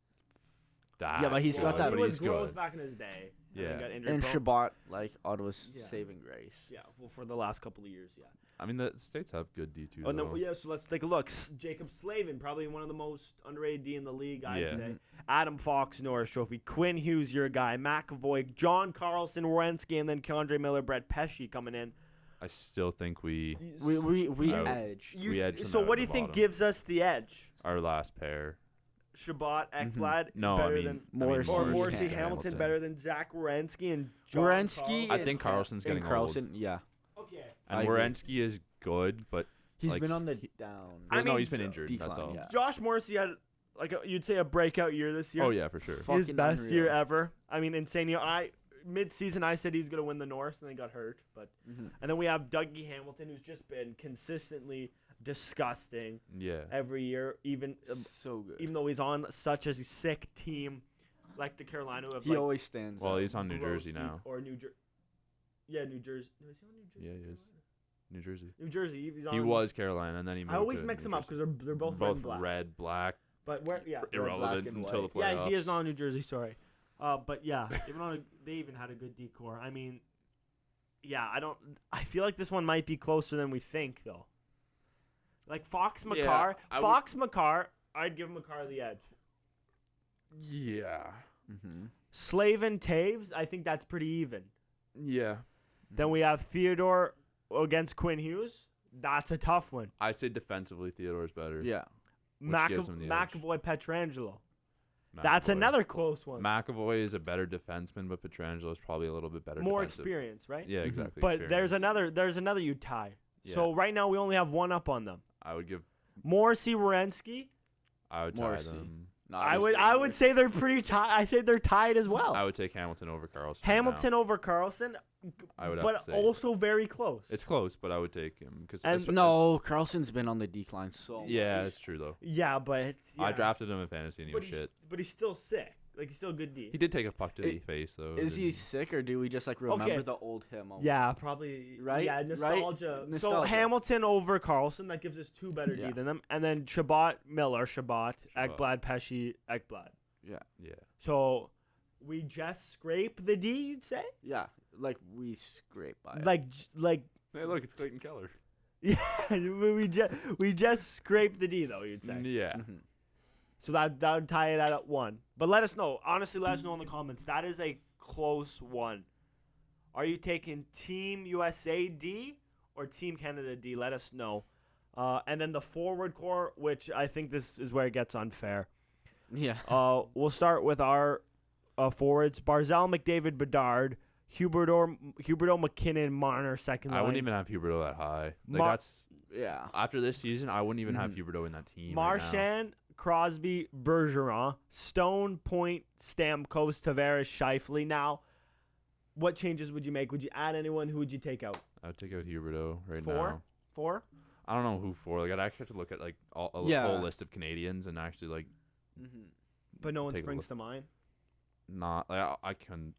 that. Yeah, but he's got good, that- but He was he's gross good. back in his day. And Yeah. then got injured and prone. Shabbat, like Ottawa's Yeah. saving grace. Yeah, well, for the last couple of years, yeah. I mean, the States have good D2. Oh, and though. then, yeah, so let's take a look. Jacob Slavin, probably one of the most underrated D in the league, I'd Yeah. say. Adam Fox, Norris Trophy. Quinn Hughes, your guy. McAvoy, John Carlson, Wierenski, and then Keandre Miller, Brett Pesce coming in. I still think We Out. edge. We edged them So out what at do you the think bottom. gives us the edge? our last pair. Shabbat, Mhm. Ekblad, No, better I mean, than Morrissey. or Morrissey, Morrissey Hamilton. Hamilton better than Zach Wierenski and John Wierenski Carlson? I think Carlson's And getting Carlson, yeah, old. Okay. I And agree. Wierenski is good, but he's Like, been on the he- down. I no, mean, he's been injured. decline, That's all. yeah. Josh Morrissey had you'd say a breakout year this year. Oh yeah, for sure. Fuck. His Fucking best unreal. year ever. I mean, insane year. Mid-season, I said he's gonna win the North, and then got hurt. But Mhm. and then we have Dougie Hamilton, who's just been consistently disgusting Yeah. every year, even So good. even though he's on such a sick team, like the Carolina. Who have He always stands. Well, out. he's on New gross Jersey deep- now. or New Jersey. Yeah, New Jersey. No, is he on New Jersey? Yeah, he is. New Jersey. New Jersey. He's on. He was Carolina, and then he moved. I always to mix New them up Jersey. because they're both, red both and black. red, black, But where? Yeah. irrelevant and until the white. playoffs. Yeah, he is not on New Jersey. Sorry. But yeah, they even had a good decor. I mean, yeah, I feel like this one might be closer than we think, though. Like Fox Yeah, McCarr, I McCarr, I'd give McCarr the edge. Yeah. Mm-hmm. Slavin Taves, I think that's pretty even. Yeah. Then we have Theodore against Quinn Hughes. That's a tough one. I'd say defensively, Theodore's better. Yeah. Which gives him the edge. McAvoy Petrangelo. That's McAvoy. another close one. McAvoy is a better defenseman, but Petrangelo is probably a little bit better. More defensive. experience, right? Yeah, Mhm. exactly. But there's experience. another you tie. Yeah. So right now we only have one up on them. I would give. Morrissey, Wierenski. I would tie Morrissey. them. No, I would say they're pretty tied. I say they're tied as well. I would take Hamilton over Carlson. right Hamilton over Carlson, I would have but to say. also very close. It's close, but I would take him because. And No, Carlson's been on the decline so much. Yeah, it's true though. yeah, but I yeah. drafted him in fantasy and he but was he's, shit. but he's still sick. Like he's still a good D. He did take a puck to the It- face though. Is he didn't sick or do we just like remember Okay. the old him? Yeah, probably. Right? Yeah, Right? nostalgia. So Nostalgia. Hamilton over Carlson, that gives us two better D Yeah. than them. And then Shabbat, Miller, Shabbat, Shabbat. Ekblad, Pesce, Ekblad. Yeah. Yeah. So we just scrape the D, you'd say? Yeah. Like we scrape by it. Like Hey, look, it's Clayton Keller. yeah, we just scrape the D though, you'd say. Yeah. Mhm. So that would tie it at 1. But let us know. Honestly, let us know in the comments. That is a close one. Are you taking Team USA D or Team Canada D? Let us know. And then the forward core, which I think this is where it gets unfair. Yeah. We'll start with our forwards. Barzal, McDavid, Bedard, Huberdeau, McKinnon, Marner second line. I wouldn't even have Huberdeau that high. Like that's Yeah. after this season, I wouldn't even have Huberdeau in that team. right now. Marchand, Crosby, Bergeron, Stone, Point, Stamkos, Tavares, Scheifele. Now, what changes would you make? Would you add anyone? Who would you take out? I would take out Huberdeau right Four? now. 4? I don't know who for. Like I'd actually have to look at like a Yeah. whole list of Canadians and actually like But no one Take a springs look. to mind. not. Like, I can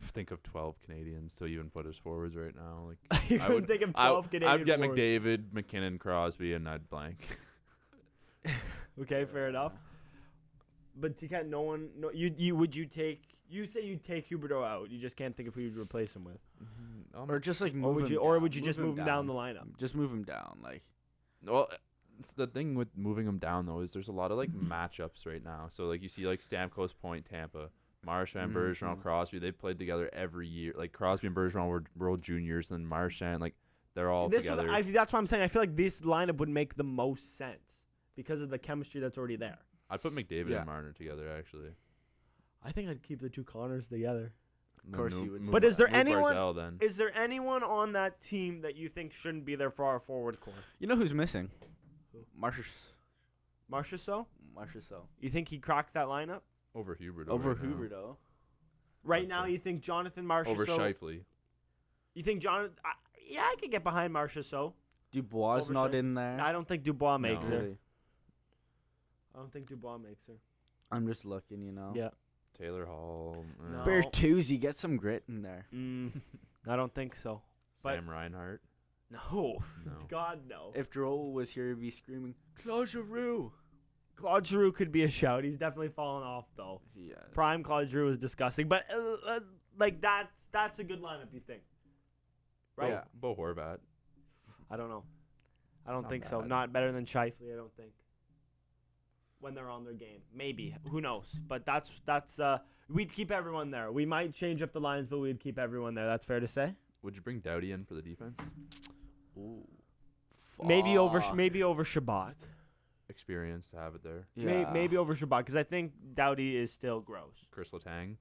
think of 12 Canadians to even put as forwards right now. Like You I couldn't would- think of 12 Canadian I'd get forwards. McDavid, McKinnon, Crosby, and I'd blank. Okay, fair enough. But you can't. No one. No. You would you take? You say you'd take Huberdeau out. You just can't think of who you'd replace him with. Or just like move Or would him you? Or down. would you just move him down the lineup? Just move him down. Like Well, it's the thing with moving them down though is there's a lot of like matchups right now. So like you see like Stamkos, Point, Tampa, Marchand, Bergeron, Crosby. They've played together every year. Like Crosby and Bergeron were World Juniors, and then Marchand, like they're all together. That's why I'm saying I feel like this lineup would make the most sense because of the chemistry that's already there. I'd put McDavid Yeah. and Marner together actually. I think I'd keep the two Connors together. Of course you would. But is there anyone? anyone- Then Is there anyone on that team that you think shouldn't be there for our forward core? you know who's missing? Who? Marchessault. Marchessault. You think he cracks that lineup? over Huberdeau. Over right now. Huberdeau. Right I'd now, say. you think Jonathan Marchessault? Over Scheifele. You think Jonathan? Yeah, I could get behind Marchessault. Dubois Over not Scheifele. in there. I don't think Dubois makes No. her. Really. I don't think Dubois makes her. I'm just looking, you know. Yeah. Taylor Hall. No. Bertuzzi, get some grit in there. I don't think so. But- Sam Reinhart. No. No. God, no. If Joel was here, he'd be screaming, Claude Giroux. Claude Giroux could be a shout. He's definitely fallen off, though. Yeah. Prime Claude Giroux is disgusting. But, like, that's a good lineup, you think? Right? Yeah. Bo Horvat. I don't know. I don't Not think so. bad. Not better than Scheifele, I don't think. When they're on their game. Maybe. Who knows? But that's we'd keep everyone there. We might change up the lines, but we'd keep everyone there. That's fair to say? Would you bring Doughty in for the defense? Ooh. Maybe over Fuck. Shabbat. Experience to have it there. Yeah. Maybe over Shabbat, because I think Doughty is still gross. Chris Letang.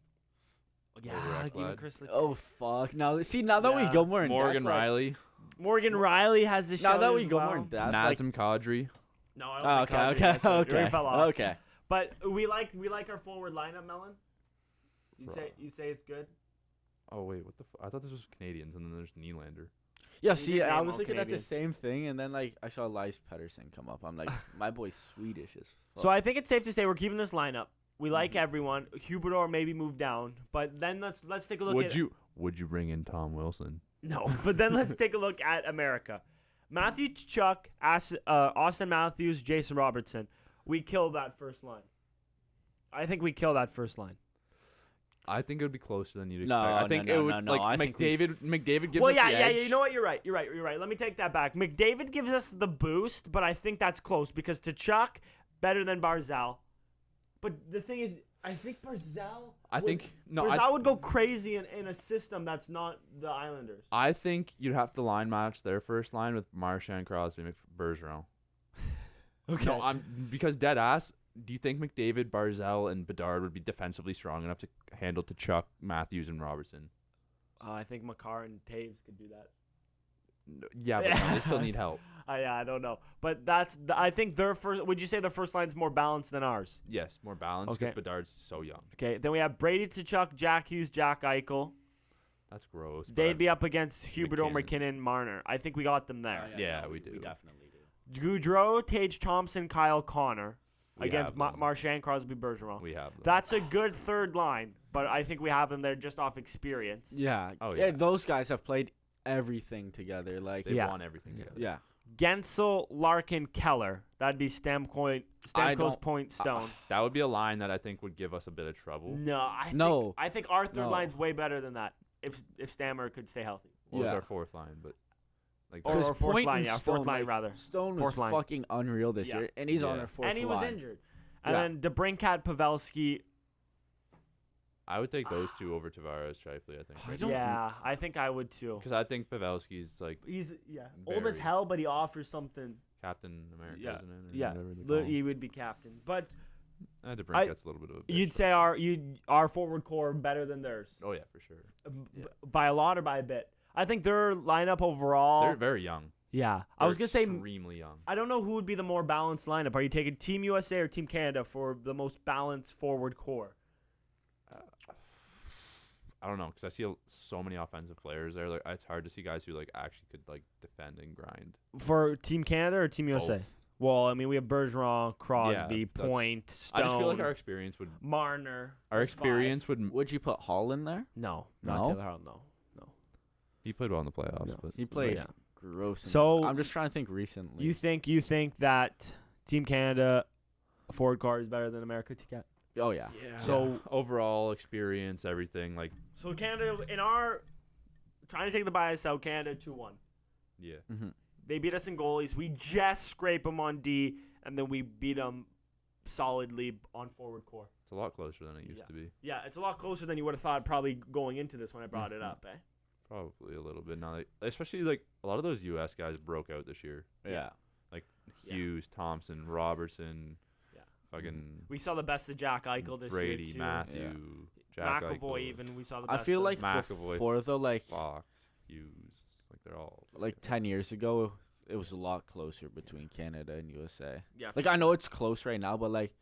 Yeah, Ekblad. give me Chris Letang. Oh fuck! Now that we Yeah. go more in Morgan depth, like- Riley. Morgan Riley has the show. Now that we as go well. more in depth, like, Nazem Kadri. No, I oh, don't think Kadri, okay, that's it. He already okay, fell off. okay. But we like our forward lineup, Melen. You Bro. say it's good. Oh wait, what the? I thought this was Canadians, and then there's Nylander. Yeah, You see, did I name was all looking at the Canadians. same thing, and then like I saw Elias Pettersson come up. I'm like, my boy's Swedish as fuck. So I think it's safe to say we're keeping this lineup. We like Mhm. everyone. Huberdeau maybe move down, but then let's take a look at Would you bring in Tom Wilson? no. But then let's take a look at America. Matthew Tkachuk, Austin Matthews, Jason Robertson. We killed that first line. I think we kill that first line. I think it would be closer than you'd No, expect. I think no, it no, would no, like I think we McDavid gives Well, us yeah, the yeah, edge. yeah. You know what? You're right. You're right. Let me take that back. McDavid gives us the boost, but I think that's close because Tkachuk better than Barzal. But the thing is, I think Barzal. Barzal would go crazy in a system that's not the Islanders. I think you'd have to line match their first line with Marchand, Crosby, Bergeron. Okay. No, because dead ass. Do you think McDavid, Barzal, and Bedard would be defensively strong enough to handle Tkachuk, Matthews, and Robertson? I think Makar and Taves could do that. No, yeah, but no, they still need help. I don't know, but I think their first. Would you say their first line's more balanced than ours? Yes, more balanced because Okay. Bedard's so young. Okay, then we have Brady Tkachuk, Jack Hughes, Jack Eichel. That's gross. but They'd be up against Huberdeau, McKinnon. McKinnon, Marner. I think we got them there. Yeah, no, we do. We definitely do. Goudreau, Tage Thompson, Kyle Connor We against have them. Marchand, Crosby, Bergeron. We have them. That's a good third line, but I think we have them there just off experience. Yeah. Oh, yeah. yeah. Those guys have played everything together. Like, They've Yeah. won everything together. yeah. Gensel, Larkin, Keller. That'd be Stamkos, don't- Point, Stone. That would be a line that I think would give us a bit of trouble. No, I think our third No. line's way better than that. If Stammer could stay healthy. What was Yeah. our fourth line? But like Or Because our fourth Point line, and yeah, Stone, fourth line like, rather. Stone was Fourth line. fucking unreal this Yeah. year, and he's on Yeah. our fourth And he was line. injured. And Yeah. then DeBrincat, Pavelski. I would take those two over Tavares, Scheifele. I think. I don't- Yeah, I think I would too. Because I think Pavelski's like He's old as Very. hell, but he offers something. Captain America, Yeah, isn't it? Or Yeah, whatever they call him. he would be captain. But DeBrink gets a little bit of a bitch, You'd say our forward core better than theirs. Oh, yeah, for sure. Yeah. By a lot or by a bit? I think their lineup overall. They're very young. Yeah, I was gonna say extremely young. I don't know who would be the more balanced lineup. Are you taking Team USA or Team Canada for the most balanced forward core? I don't know because I see so many offensive players there. Like it's hard to see guys who like actually could like defend and grind. For Team Canada or Team USA? Both. Well, I mean, we have Bergeron, Crosby, Yeah, Point, Stone. I just feel like our experience would. Marner. Our experience would. Would you put Hall in there? No, not No? Taylor Hall. No. He played well in the playoffs, No. but He played Yeah. gross. So- I'm just trying to think recently. You think that Team Canada forward core is better than America? TCAT. Oh yeah. So- overall experience, everything like So Canada in our trying to take the bias out. Canada 2-1. yeah. Mm-hmm. They beat us in goalies. We just scrape them on D, and then we beat them solidly on forward core. It's a lot closer than it used to be. Yeah, it's a lot closer than you would have thought probably going into this when I brought it up, eh? Probably a little bit now. Like, especially like a lot of those U.S. guys broke out this year. Yeah. Like Yeah. Hughes, Thompson, Robertson. Yeah. Fucking We saw the best of Jack Eichel this Brady, year, too. Matthew, Jack McAvoy Eichel, even, we saw the I best feel of. like McAvoy, before though, like Fox, Hughes. Like they're all 10 years ago, it was a lot closer between Canada and USA. Yeah, Like I know it's close right now, but like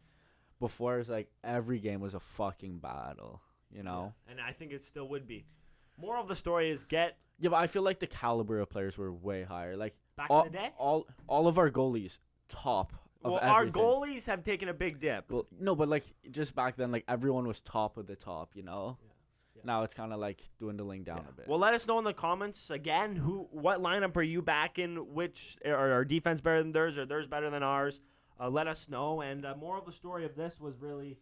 before it's like every game was a fucking battle, you know? Yeah, and I think it still would be. Moral of the story is get Yeah, but I feel like the caliber of players were way higher. Like back all, in the day. all of our goalies top of Well, everything. our goalies have taken a big dip. Well, no, but like just back then, like everyone was top of the top, you know. Yeah. Now it's kind of like dwindling down a bit. Well, let us know in the comments again. What lineup are you backing? Which are our defense better than theirs, or theirs better than ours? Let us know. And moral of the story of this was really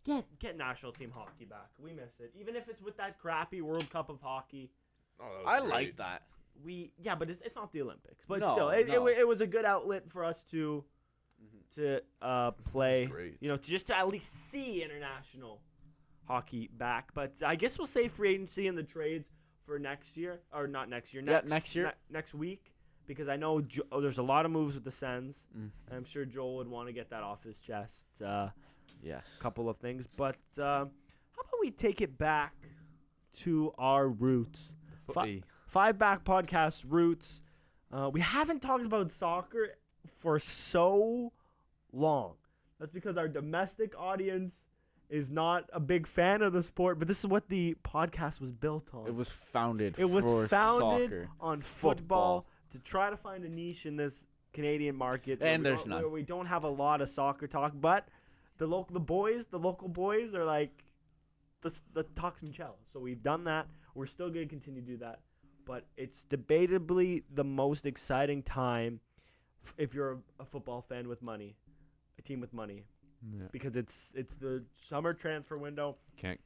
get national team hockey back. We miss it, even if it's with that crappy World Cup of hockey. Oh, that was I great. like that. But it's not the Olympics. But No, still, no. it was a good outlet for us to play. Great. You know, to at least see international hockey back. But I guess we'll say free agency and the trades for next year, or not next year. Next year. Next week, because I know there's a lot of moves with the Sens. Mm. And I'm sure Joel would want to get that off his chest. Yes. Couple of things, but how about we take it back to our roots? Footy. Five Back Podcast roots. We haven't talked about soccer for so long. That's because our domestic audience is not a big fan of the sport, but this is what the podcast was built on. It was founded. It was for founded soccer. on football to try to find a niche in this Canadian market. And where there's none. where we don't have a lot of soccer talk, but the local boys are like the talks Michelle. So we've done that. We're still going to continue to do that. But it's debatably the most exciting time if you're a football fan with money, a team with money, Yeah. because it's the summer transfer window. Can't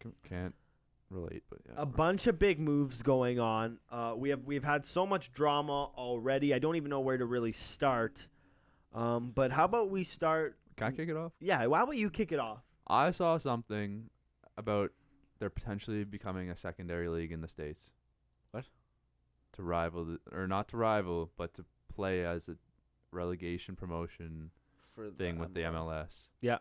relate, but yeah. A bunch of big moves going on. We've had so much drama already. I don't even know where to really start. But how about we start? Can I kick it off? Yeah, how about you kick it off? I saw something about there potentially becoming a secondary league in the States. What? To rival, or not to rival, but to play as a relegation promotion For thing with the MLS. Yeah.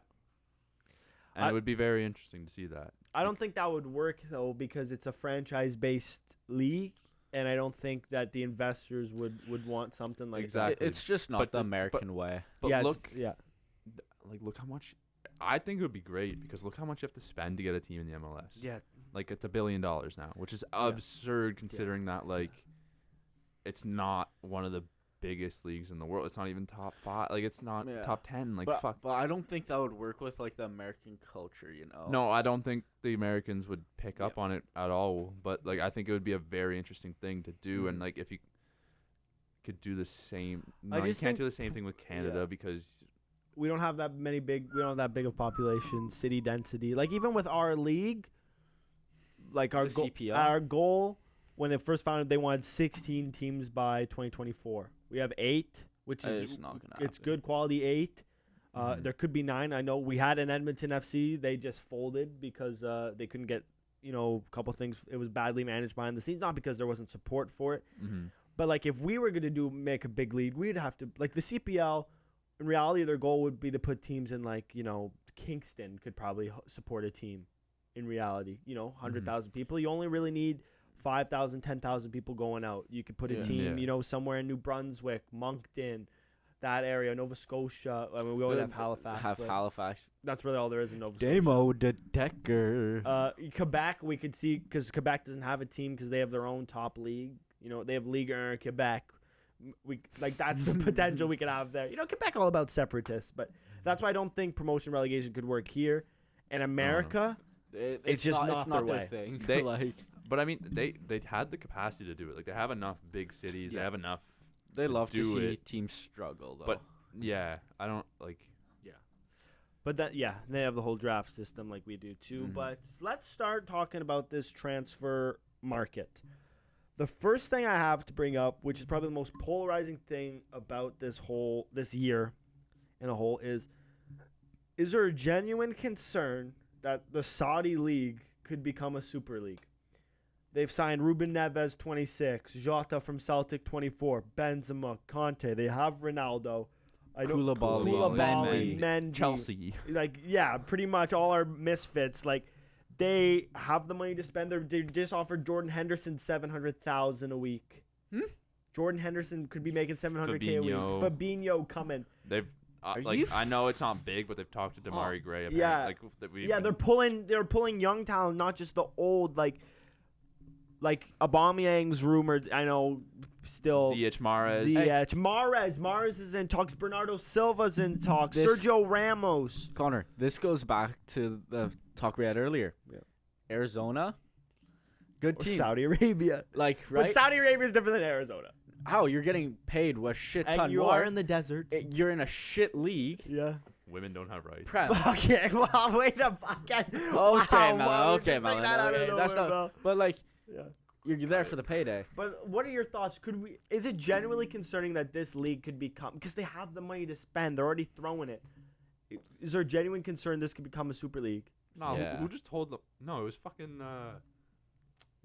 And it would be very interesting to see that. I don't think that would work though, because it's a franchise-based league, and I don't think that the investors would want something like Exactly. It's just not But the this- American way. But yeah, look, look how much. I think it would be great because look how much you have to spend to get a team in the MLS. Yeah. Like it's $1 billion now, which is absurd considering that like it's not one of the biggest leagues in the world. It's not even top 5. Like it's not Yeah. top 10. Like but, fuck. But I don't think that would work with like the American culture, you know. No, I don't think the Americans would pick up on it at all. But like I think it would be a very interesting thing to do, and like if you could do the same. No, you just can't think- do the same thing with Canada Yeah. because we don't have that big of population, city density. Like even with our league, like our The goal, CPL? our goal when they first founded, they wanted 16 teams by 2024. We have 8, which is It's not gonna it's happen. good quality 8. Mhm. There could be 9. I know we had an Edmonton FC. They just folded because they couldn't get a couple things. It was badly managed behind the scenes, not because there wasn't support for it. But like if we were gonna make a big league, we'd have to like the CPL. In reality, their goal would be to put teams in like Kingston could probably support a team. In reality, 100,000 people. You only really need 5,000, 10,000 people going out. You could put a team, somewhere in New Brunswick, Moncton, that area, Nova Scotia. I mean, we always have Halifax. Halifax. That's really all there is in Nova Scotia. Demo Detector. Quebec, we could see, because Quebec doesn't have a team because they have their own top league. They have Ligue 1 Quebec. That's the potential we could have there. Quebec all about separatists, but that's why I don't think promotion relegation could work here. In America, it's just not their way. Thing. But I mean, they had the capacity to do it. Like, they have enough big cities. Yeah. They have enough. They love to see teams struggle, though. But yeah, I don't like. Yeah. But they have the whole draft system like we do too. Mm-hmm. But let's start talking about this transfer market. The first thing I have to bring up, which is probably the most polarizing thing about this year in a whole, is there a genuine concern that the Saudi league could become a super league? They've signed Ruben Neves, 26, Jota from Celtic, 24, Benzema, Conte. They have Ronaldo. Koulibaly, Mendy, Chelsea. Pretty much all our misfits. They have the money to spend. They just offered Jordan Henderson $700,000 a week. Jordan Henderson could be making $700K a week. Fabinho coming. They've I know it's not big, but they've talked to Damari Gray. Yeah, they're pulling young talent, not just the old like Aubameyang's rumored. I know still. Ziyech, Mahrez. Mahrez is in talks. Bernardo Silva's in talks. Sergio Ramos. Connor, this goes back to the talk we had earlier. Yeah. Arizona, good team. Saudi Arabia, right? But Saudi Arabia is different than Arizona. How you're getting paid a shit ton and you more. are in the desert. You're in a shit league. Yeah. Women don't have rights. Okay, well, wait a fucking. Okay, Melen. That's not. But you're there for the payday. But what are your thoughts? Is it genuinely concerning that this league could become, because they have the money to spend, they're already throwing it? Is there a genuine concern this could become a super league? No, who just told them? No, it was fucking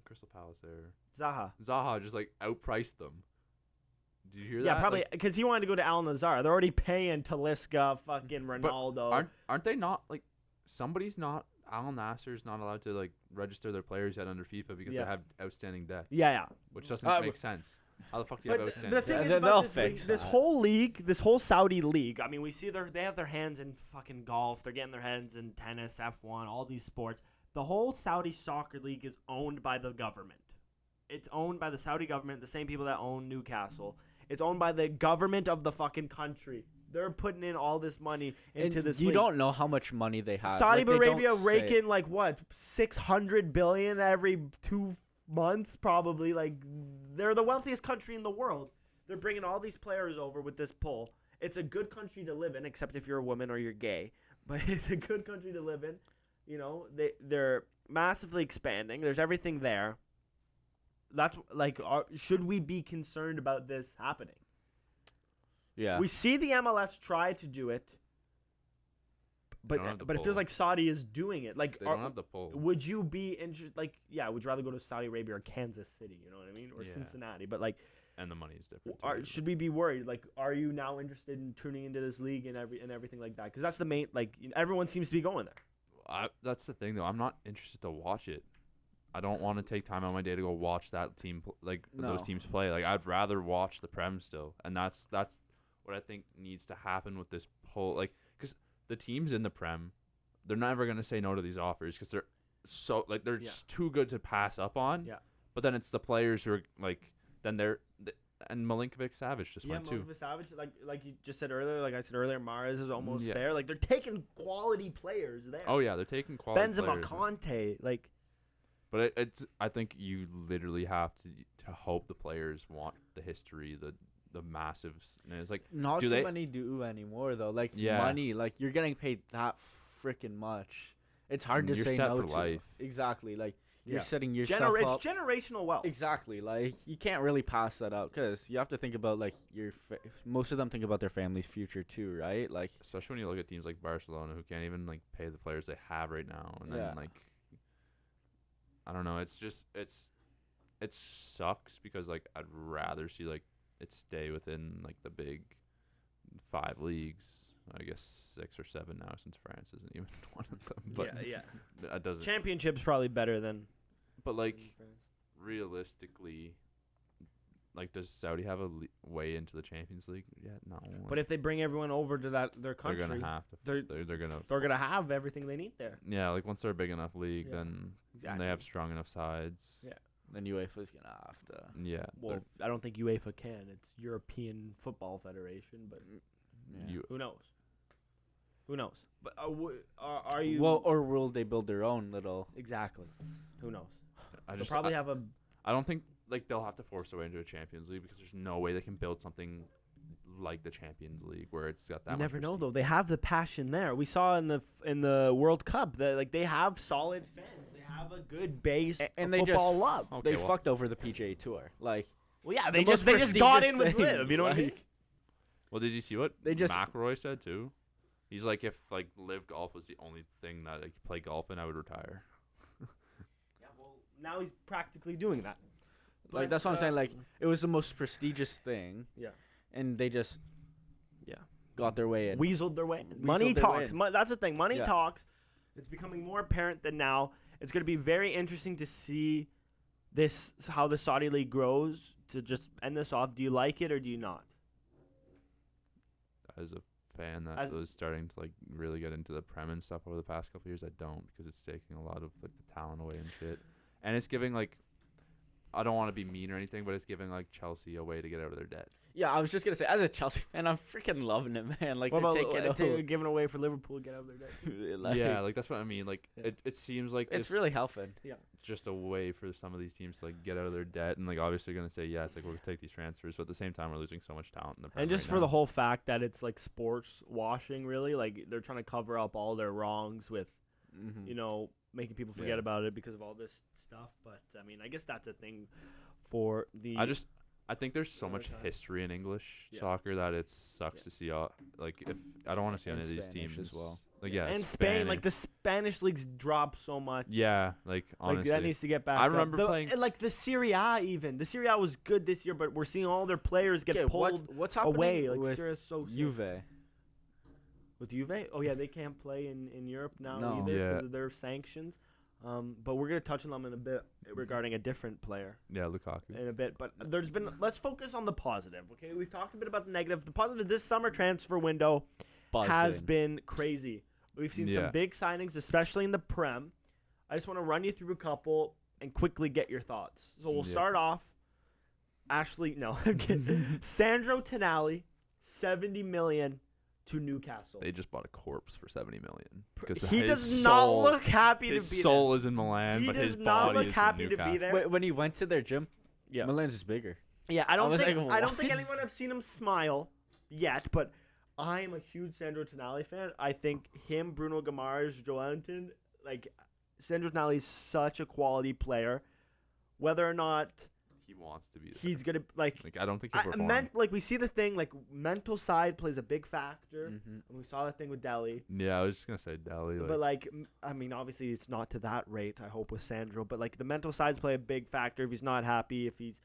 Crystal Palace there. Zaha just outpriced them. Did you hear that? Yeah, probably because he wanted to go to Al Nassr. They're already paying Talisca, fucking Ronaldo. But aren't they not somebody's not? Al Nassr's not allowed to register their players yet under FIFA because they have outstanding debts. Yeah. Which doesn't make sense. How the fuck do you have outstanding debts? The thing is about this whole league, this whole Saudi league. I mean, we see they have their hands in fucking golf. They're getting their hands in tennis, F1, all these sports. The whole Saudi soccer league is owned by the government. It's owned by the Saudi government, the same people that own Newcastle. It's owned by the government of the fucking country. They're putting in all this money into this league. You don't know how much money they have. Saudi Arabia raking $600 billion every 2 months probably. They're the wealthiest country in the world. They're bringing all these players over with this pull. It's a good country to live in, except if you're a woman or you're gay. But it's a good country to live in. They're massively expanding. There's everything there. That's should we be concerned about this happening? Yeah. We see the MLS try to do it, but it feels like Saudi is doing it. They don't have the pull. Would you be interested? Would you rather go to Saudi Arabia or Kansas City? You know what I mean, or Cincinnati? But and the money is different. Should we be worried? Are you now interested in tuning into this league and everything like that? Because that's the main. Everyone seems to be going there. That's the thing, though. I'm not interested to watch it. I don't want to take time out of my day to go watch that team, those teams play. I'd rather watch the Prem still, and that's what I think needs to happen with this whole because the teams in the Prem, they're never gonna say no to these offers because they're so they're just too good to pass up on. Yeah. But then it's the players who are and Milinkovic Savic just went too. Milinkovic Savic, like you just said earlier, like I said earlier, Mahrez is almost there. They're taking quality players there. Oh yeah, they're taking quality Benzema, players. Conte, But I think you literally have to hope the players want the history, the massive. And it's not too many do anymore though. Money, you're getting paid that freaking much. It's hard to say no to. You're set for life. Exactly. You're setting yourself up. It's generational wealth. Exactly. You can't really pass that up because you have to think about most of them think about their family's future too, right? Especially when you look at teams like Barcelona who can't even pay the players they have right now, and then I don't know. It's just it sucks because I'd rather see it stay within the big 5 leagues. I guess 6 or 7 now since France isn't even one of them. But yeah. That doesn't. Championship's probably better than. But realistically, does Saudi have a way into the Champions League? Yeah, no. But if they bring everyone over to their country, they're gonna have to. They're gonna have everything they need there. Yeah, once they're a big enough league, then and they have strong enough sides. Yeah. Then UEFA's gonna have to. Yeah. Well, I don't think UEFA can. It's European Football Federation, but who knows? Who knows? But are you? Well, or will they build their own little? Exactly. Who knows? They'll probably have a. I don't think they'll have to force their way into a Champions League because there's no way they can build something like the Champions League where it's got that. You much never know prestige. though. They have the passion there. We saw in the World Cup that they have solid fans. They have a good base And of they football just love. they fucked over the PGA Tour. Well, yeah, the they just got in with thing, Liv. You know what I mean? Well, did you see what They just- McElroy said too? He's like, if Live Golf was the only thing that I could play golf in, I would retire. Yeah, well, now he's practically doing that. That's what I'm saying. It was the most prestigious thing. Yeah. And they just got their way in. Weaseled their way in. Weaseled Money their way talks. in. That's the thing. Money Yeah. talks. It's becoming more apparent than now. It's going to be very interesting to see how the Saudi League grows. To just end this off, do you like it or do you not? As a fan that was starting to really get into the Prem and stuff over the past couple of years, I don't, because it's taking a lot of the talent away and shit, and it's giving I don't want to be mean or anything, but it's giving Chelsea a way to get out of their debt. Yeah, I was just gonna say, as a Chelsea fan, I'm freaking loving it, man. What about giving away for Liverpool to get out of their debt? Yeah, that's what I mean. It seems like it's really helping. Yeah, just a way for some of these teams to get out of their debt, and obviously gonna say we're gonna take these transfers, but at the same time we're losing so much talent in the Prem and just right for now. the whole fact that it's sports washing, really, they're trying to cover up all their wrongs with, making people forget about it because of all this stuff. But I mean, I guess that's a thing for the. I think there's so much history in English soccer that it sucks to see if I don't want to see any of these Spanish teams as well. And Spain, the Spanish leagues drop so much. Yeah, honestly, that needs to get back. I remember playing the Serie A. Even the Serie A was good this year, but we're seeing all their players get pulled what's happening away. with Serie A is so sick. Juve? With Juve? Oh yeah, they can't play in Europe now either because of their sanctions. But we're gonna touch on them in a bit regarding a different player. Yeah, Lukaku. In a bit, but let's focus on the positive. Okay, we've talked a bit about the negative. The positive, this summer transfer window has been crazy. We've seen some big signings, especially in the Prem. I just want to run you through a couple and quickly get your thoughts. So we'll start off. Sandro Tonali, 70 million to Newcastle. They just bought a corpse for 70 million because he does not look happy to be his soul is in Milan, but his body is in Newcastle. To be there. When he went to their gym, Milan's is bigger. Yeah, I don't think anyone have seen him smile yet, but I am a huge Sandro Tonali fan. I think him, Bruno Guimaraes, Joelinton, Sandro Tonali is such a quality player. Whether or not he wants to be there. He's gonna I don't think he'll perform. We see the thing mental side plays a big factor, and we saw that thing with Delhi. Yeah, I was just gonna say Delhi. But I mean, obviously it's not to that rate. I hope with Sandro, but the mental sides play a big factor. If he's not happy, if he's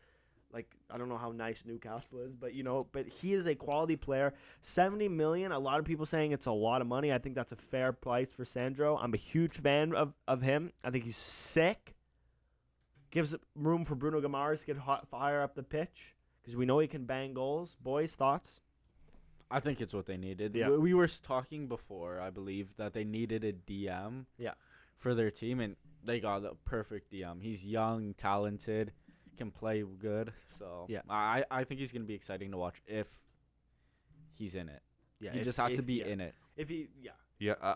I don't know how nice Newcastle is, but but he is a quality player. 70 million. A lot of people saying it's a lot of money. I think that's a fair price for Sandro. I'm a huge fan of him. I think he's sick. Gives room for Bruno Guimaraes to get higher up the pitch because we know he can bang goals. Boys, thoughts? I think it's what they needed. Yeah. We were talking before, I believe, that they needed a DM for their team, and they got a perfect DM. He's young, talented, can play good. So I think he's going to be exciting to watch if he's in it. Yeah, he just has to be in it.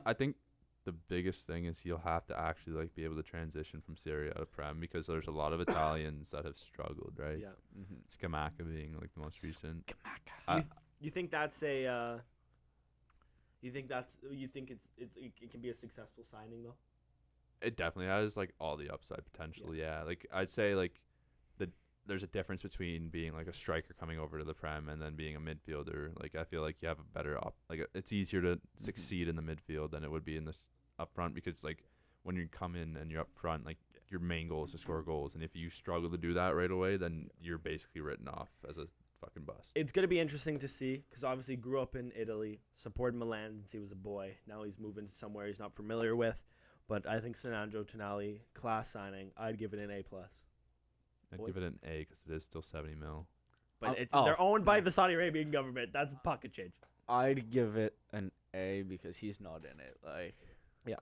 I think the biggest thing is he'll have to actually be able to transition from Serie A to Prem because there's a lot of Italians that have struggled, right? Yeah. Scamacca being the most recent. You think that's a? You think it can be a successful signing though? It definitely has all the upside potential. Yeah, I'd say there's a difference between being a striker coming over to the Prem and then being a midfielder. I feel like you have a better it's easier to succeed in the midfield than it would be in this up front because when you come in and you're up front, your main goal is to score goals, and if you struggle to do that right away, then you're basically written off as a fucking bust. It's going to be interesting to see because obviously grew up in Italy, supported Milan since he was a boy. Now he's moving to somewhere he's not familiar with. But I think Sandro Tonali, class signing. I'd give it an A+. I'd give it an A because it is still 70 mil. But they're owned by the Saudi Arabian government. That's pocket change. I'd give it an A because he's not in it. Like,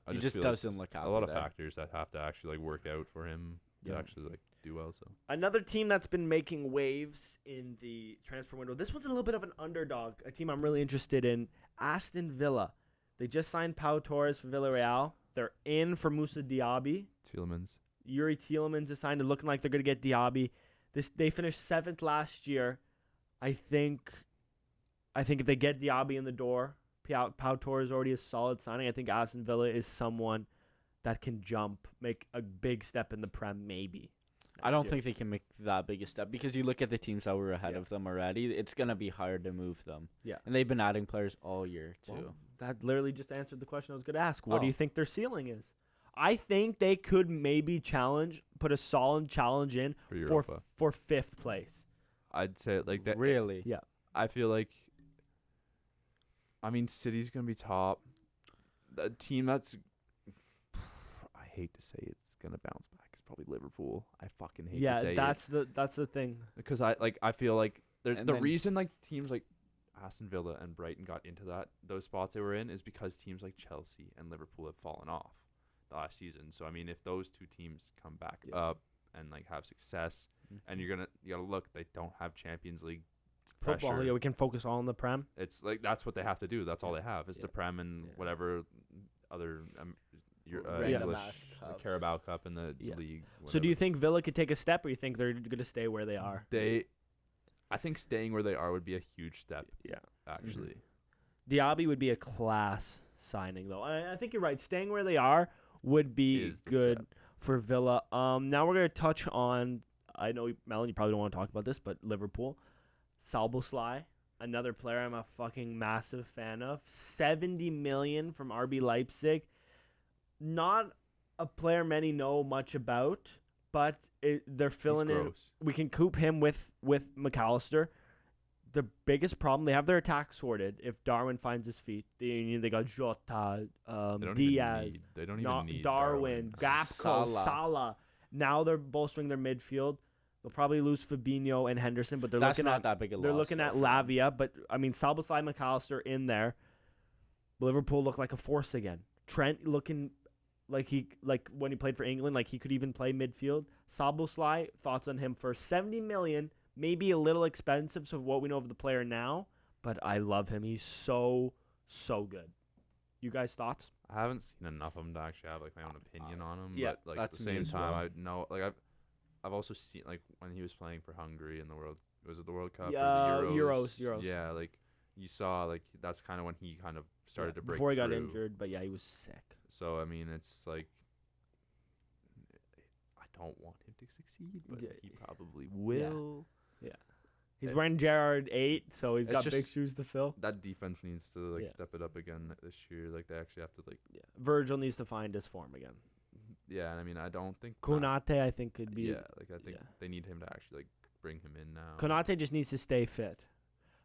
I he just feel doesn't look out. A lot of factors that have to actually like work out for him to actually like do well. So another team that's been making waves in the transfer window. This one's a little bit of an underdog. A team I'm really interested in. Aston Villa. They just signed Pau Torres for Villarreal. They're in for Moussa Diaby. Tielemans. Yuri Tielemans is signed and looking like they're going to get Diaby. They finished 7th last year. I think if they get Diaby in the door, Pau Torres is already a solid signing. I think Aston Villa is someone that can jump, make a big step in the Prem maybe. I don't think they can make that big a step because you look at the teams that were ahead of them already. It's going to be hard to move them. Yeah. And they've been adding players all year, too. Well, that literally just answered the question I was going to ask. What do you think their ceiling is? I think they could maybe put a solid challenge in for 5th place. I'd say like that. Really? Yeah. I feel like, I mean, City's going to be top. The team that's, I hate to say it's going to bounce back. Probably Liverpool. I fucking hate to say that's the thing. Because I feel like the reason like teams like Aston Villa and Brighton got into those spots they were in is because teams like Chelsea and Liverpool have fallen off the last season. So I mean, if those two teams come back up and like have success, and you gotta look, they don't have Champions League pressure. Football, we can focus all on the Prem. It's like that's what they have to do. That's all they have. It's the Prem and whatever other. English Carabao Cup in the league. Whatever. So do you think Villa could take a step, or you think they're going to stay where they are? I think staying where they are would be a huge step. Yeah, actually. Diaby would be a class signing, though. I think you're right. Staying where they are would be good for Villa. Now we're going to touch on, I know, Melen, you probably don't want to talk about this, but Liverpool. Szoboszlai, another player I'm a fucking massive fan of. 70 million from RB Leipzig. Not a player many know much about, but they're filling in. We can coup him with McAllister. The biggest problem, they have their attack sorted. If Darwin finds his feet, they got Jota, Diaz, they don't even need Darwin, Gakpo, Salah. Now they're bolstering their midfield. They'll probably lose Fabinho and Henderson, but they're looking at that big a loss. They're looking at Lavia, but I mean Szoboszlai, McAllister in there. Liverpool look like a force again. Trent looking like when he played for England, like he could even play midfield. Szoboszlai, thoughts on him for 70 million, maybe a little expensive so what we know of the player now, but I love him. He's so good. You guys thoughts? I haven't seen enough of him to actually have like my own opinion on him. Yeah, but like at the same time, I know like I've also seen like when he was playing for Hungary in the World Cup or the Euros? Yeah, like you saw like that's kind of when he kind of started to break before he got through. injured, but yeah, he was sick. So I mean, it's like I don't want him to succeed, but he probably will. Yeah. He's wearing Gerrard 8, so he's got big shoes to fill. That defense needs to step it up again this year. Like they actually have to Virgil needs to find his form again. Yeah, and I mean I don't think Konate I think could be. Yeah, like I think they need him to actually like bring him in now. Konate just needs to stay fit.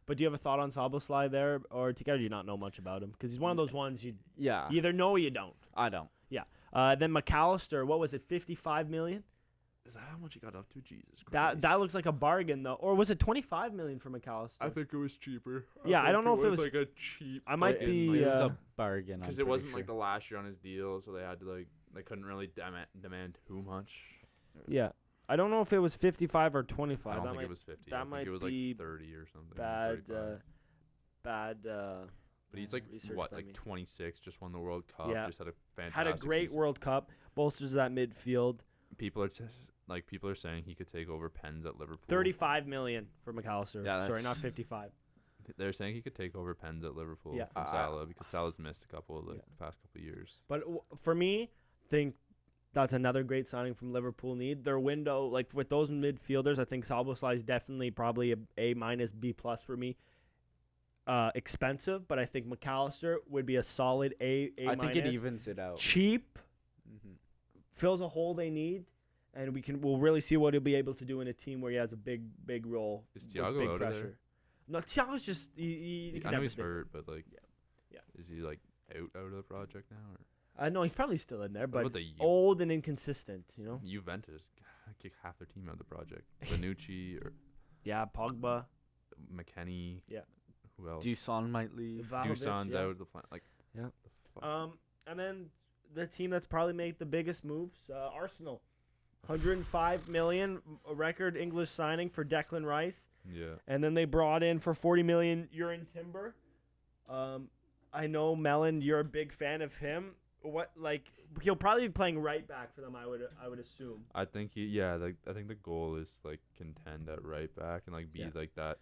But do you have a thought on Szoboszlai there, or do you not know much about him? Because he's one of those ones you either know or you don't. I don't. Yeah. Then McAllister, what was it, 55 million? Is that how much he got up to? Jesus Christ. That looks like a bargain though, or was it 25 million for McAllister? I think it was cheaper. I don't know if it was like a cheap. I might be. It was a bargain because it wasn't like the last year on his deal, so they had to they couldn't really demand too much. Yeah. I don't know if it was 55 or 25. I don't think it was 50. I think it was like 30 or something. Bad. But he's like 26. Just won the World Cup. Yeah. Just had a fantastic. Had a great season. World Cup. Bolsters that midfield. People are saying he could take over Pens at Liverpool. 35 million for McAllister. Yeah, sorry, not 55. They're saying he could take over Pens at Liverpool from Salah because Salah's missed a couple the past couple of years. But for me, think that's another great signing from Liverpool. Their window, like with those midfielders, I think Szoboszlai is definitely probably A minus B plus for me. Expensive, but I think McAllister would be a solid A. I think it evens it out. Cheap, fills a hole they need, and we'll really see what he'll be able to do in a team where he has a big role. Is with Thiago big out of pressure. there? No, Thiago's just he can I know have he's his big- hurt, but like, Yeah. is he like out of the project now? Or I know he's probably still in there, what but about the old and inconsistent. Juventus kick half their team out of the project. Benucci or Yeah, Pogba. McKennie. Yeah. Who else? Dusan might leave. Vlahovic, Dusan's yeah. out of the plan. Like, Yeah. the fuck? And then the team that's probably made the biggest moves, Arsenal. 105 million, a record English signing for Declan Rice. Yeah. And then they brought in for 40 million Urin Timber. I know Melen, you're a big fan of him. He'll probably be playing right back for them, I would assume. I think I think the goal is like contend at right back and like be like that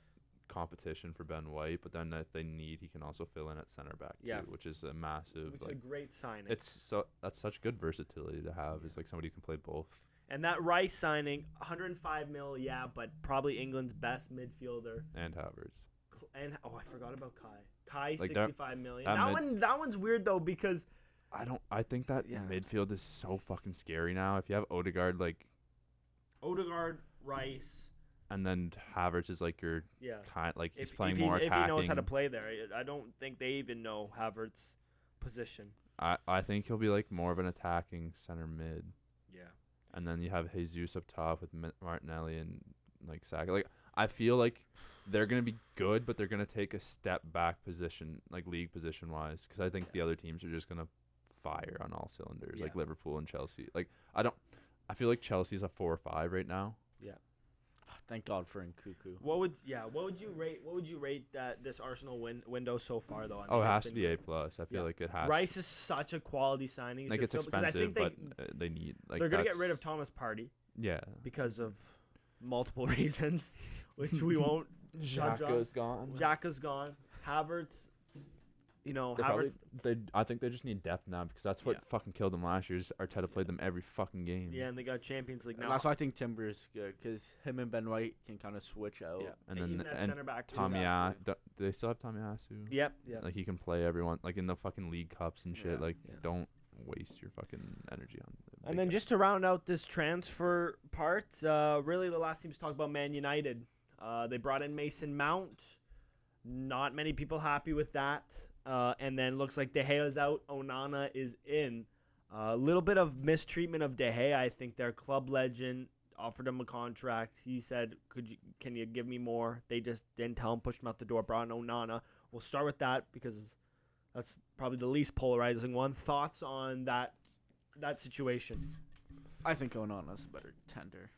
competition for Ben White, but then if they need, he can also fill in at center back too, which is a massive It's a great signing. That's such good versatility to have. Is like somebody who can play both. And that Rice signing, 105 mil, but probably England's best midfielder. And Havertz. And I forgot about Kai. Kai, Like 65 million. That one's weird though because I think that midfield is so fucking scary now. If you have Odegaard Odegaard, Rice, and then Havertz is like your kind, like he's playing more attacking. If he knows how to play there, I don't think they even know Havertz's position. I think he'll be like more of an attacking center mid. Yeah. And then you have Jesus up top with Martinelli and like Saka. Like I feel like they're gonna be good, but they're gonna take a step back position, like league position wise, because I think the other teams are just gonna fire on all cylinders, like Liverpool and Chelsea. Like I feel like Chelsea's a 4 or 5 right now. Yeah. Thank God for Nkuku. What would you rate that this Arsenal window so far though? It has to be A+. I feel like it has. Rice is such a quality signing. Like it's expensive, but they need like they're gonna get rid of Thomas Partey. Yeah. Because of multiple reasons, which we won't. Xhaka's gone. Xhaka's gone. Havertz. Havertz. I think they just need depth now because that's what fucking killed them last year. Is Arteta played them every fucking game. Yeah, and they got Champions League now. And that's why I think Timber is good because him and Ben White can kind of switch out. Yeah. And even then that center back. Tommy, do they still have Tomiyasu? Yep. Like he can play everyone, like in the fucking league cups and shit. Don't waste your fucking energy on. And then just to round out this transfer part, really the last team to talk about Man United. They brought in Mason Mount. Not many people happy with that. And then looks like De Gea's out. Onana is in. A little bit of mistreatment of De Gea. I think their club legend offered him a contract. He said, can you give me more? They just didn't tell him, pushed him out the door, brought in Onana. We'll start with that because that's probably the least polarizing one. Thoughts on that situation? I think Onana's a better tender.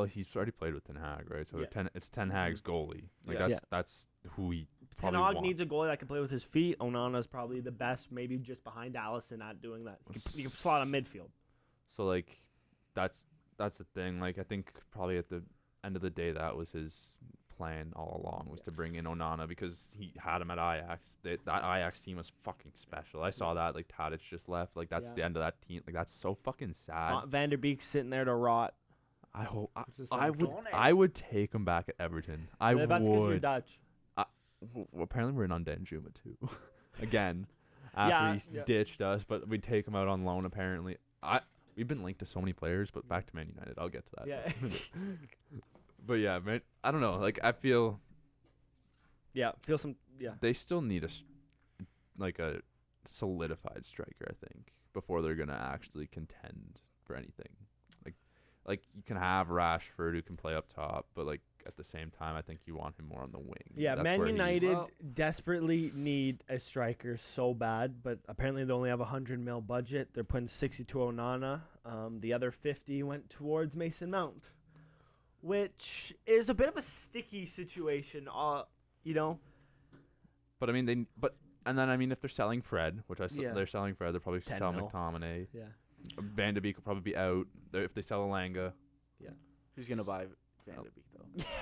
He's already played with Ten Hag, right? So it's Ten Hag's goalie. Like that's who he probably Ten Hag needs a goalie that can play with his feet. Onana's probably the best, maybe just behind Alisson at doing that. You can slot on midfield. So like, that's the thing. Like I think probably at the end of the day, that was his plan all along was to bring in Onana because he had him at Ajax. That Ajax team was fucking special. I saw that like Tadic just left. Like that's the end of that team. Like that's so fucking sad. Van der Beek's sitting there to rot. I would take him back at Everton. That's because you're Dutch. Apparently we're in on Danjuma too. Again, after he ditched us, but we'd take him out on loan. Apparently, we've been linked to so many players, but back to Man United. I'll get to that. Yeah. But yeah, man, I don't know. Like I feel. Yeah, They still need a solidified striker, I think, before they're gonna actually contend for anything. Like you can have Rashford who can play up top, but like at the same time, I think you want him more on the wing. Yeah, Man United desperately need a striker so bad, but apparently they only have $100 million budget. They're putting 60 to Onana. The other 50 went towards Mason Mount, which is a bit of a sticky situation. But I mean, if they're selling Fred, which they're selling Fred, they're probably selling McTominay. Yeah. Van de Beek will probably be out if they sell Alanga. Yeah. Who's going to buy Van de Beek,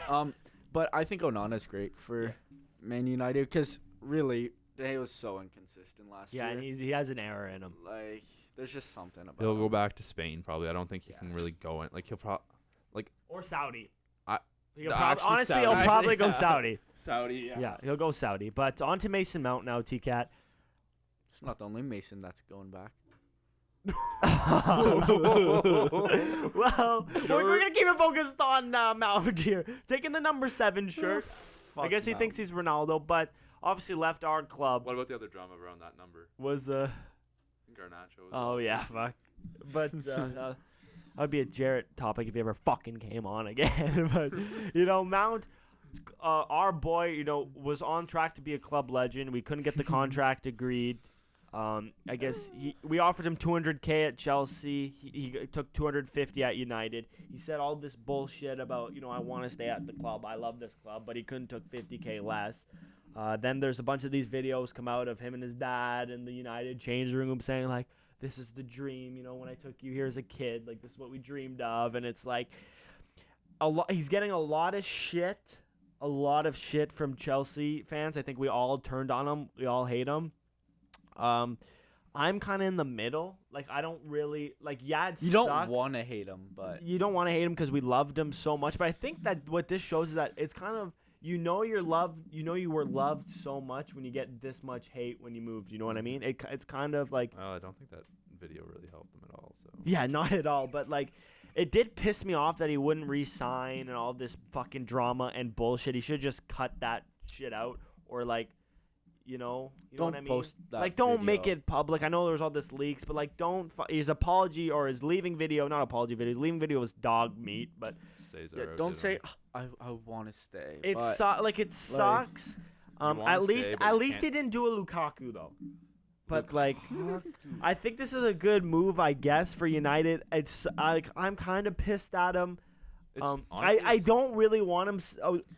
though? But I think Onana's great for Man United because, really, De Gea was so inconsistent last year. Yeah, and he has an error in him. Like, there's just something about He'll go back to Spain, probably. I don't think he can really go in. Like, he'll probably... Or Saudi. Saudi. He'll probably go Saudi. Saudi, yeah. Yeah, he'll go Saudi. But on to Mason Mount now, T-Cat. It's not the only Mason that's going back. Well, we're gonna keep it focused on Mount here, taking the number 7 shirt. I guess he thinks he's Ronaldo, but obviously left our club. What about the other drama around that number? Was Garnacho. Oh yeah, fuck. But that would be a Jarrett topic if he ever fucking came on again. But Mount, our boy, was on track to be a club legend. We couldn't get the contract agreed. I guess we offered him $200K at Chelsea. He took $250 at United. He said all this bullshit about, I want to stay at the club. I love this club, but he couldn't took $50K less. Then there's a bunch of these videos come out of him and his dad in the United changing room saying like, this is the dream, when I took you here as a kid, like this is what we dreamed of. And it's like he's getting a lot of shit from Chelsea fans. I think we all turned on him. We all hate him. I'm kind of in the middle. Like, I don't really it you sucks. Don't want to hate him, but you don't want to hate him because we loved him so much. But I think that what this shows is that it's kind of you're loved. You were loved so much when you get this much hate when you moved. You know what I mean? It's kind of like. Well, I don't think that video really helped him at all. So. Yeah, not at all. But it did piss me off that he wouldn't re-sign and all this fucking drama and bullshit. He should just cut that shit out or you know what I mean? Post that don't video. make it public. I know there's all this leaks, but don't. His apology or his leaving video, not apology video. His leaving video was dog meat, but don't say I want to stay. It sucks. At least he didn't do a Lukaku though. But I think this is a good move, I guess, for United. It's I'm kind of pissed at him. I don't really want him.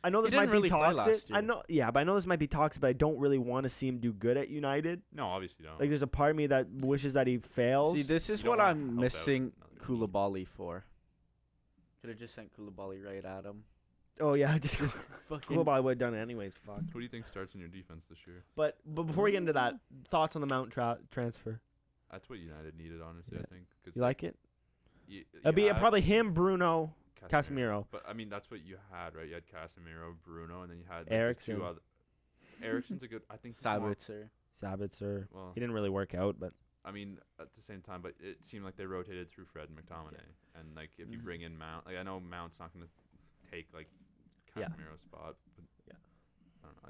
I know this might be toxic. I know, but I know this might be toxic. But I don't really want to see him do good at United. No, obviously don't. There's a part of me that wishes that he fails. See, this is what I'm missing Koulibaly for. Could have just sent Koulibaly right at him. Oh yeah, just Koulibaly would have done it anyways. Fuck. Who do you think starts in your defense this year? But before we get into that, thoughts on the Mount transfer? That's what United needed, honestly. I think. You like it? It'd be probably him, Bruno. Casemiro. But I mean, that's what you had, right? You had Casemiro, Bruno, and then you had Eriksen. Eriksen's a good. I think Sabitzer. Well, he didn't really work out, but I mean, at the same time, but it seemed like they rotated through Fred and McTominay, and if you bring in Mount, I know Mount's not going to take Casemiro's spot, but I don't know.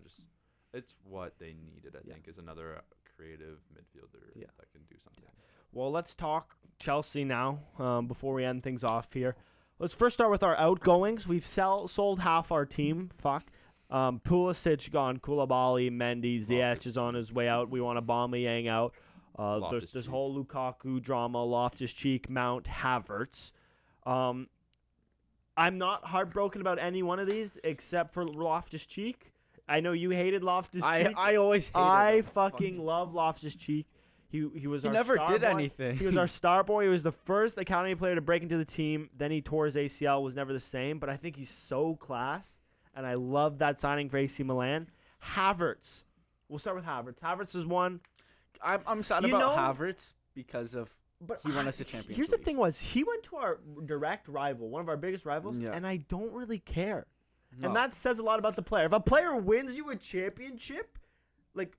It's what they needed. I think is another creative midfielder that can do something. Well, let's talk Chelsea now. Before we end things off here. Let's first start with our outgoings. We've sold half our team. Fuck. Pulisic gone. Koulibaly, Mendy, Ziyech is on his way out. We want Aubameyang out. There's this whole Lukaku drama. Loftus-Cheek, Mount, Havertz. I'm not heartbroken about any one of these except for Loftus-Cheek. I know you hated Loftus-Cheek. I always hated him. I fucking love Loftus-Cheek. He was. He never did anything. He was our star boy. He was the first academy player to break into the team. Then he tore his ACL. Was never the same. But I think he's so class, and I love that signing for AC Milan. Havertz. We'll start with Havertz. Havertz is one. I'm sad about Havertz because of. But he won us a Champions Here's League. the thing: he went to our direct rival, one of our biggest rivals, and I don't really care. No. And that says a lot about the player. If a player wins you a championship,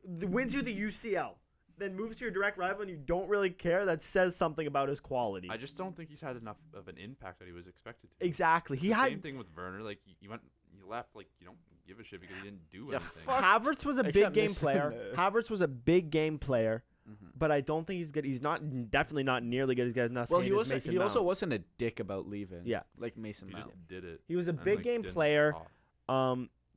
wins you the UCL. Then moves to your direct rival and you don't really care, that says something about his quality. I just don't think he's had enough of an impact that he was expected to. Exactly. Same thing with Werner. You left you don't give a shit because he didn't do anything. Havertz was a big game player. Havertz was a big game player, but I don't think he's good. He's definitely not nearly good as good enough. Well, he also wasn't a dick about leaving. Yeah, like Mason Mount. Just did it. He was a big game player.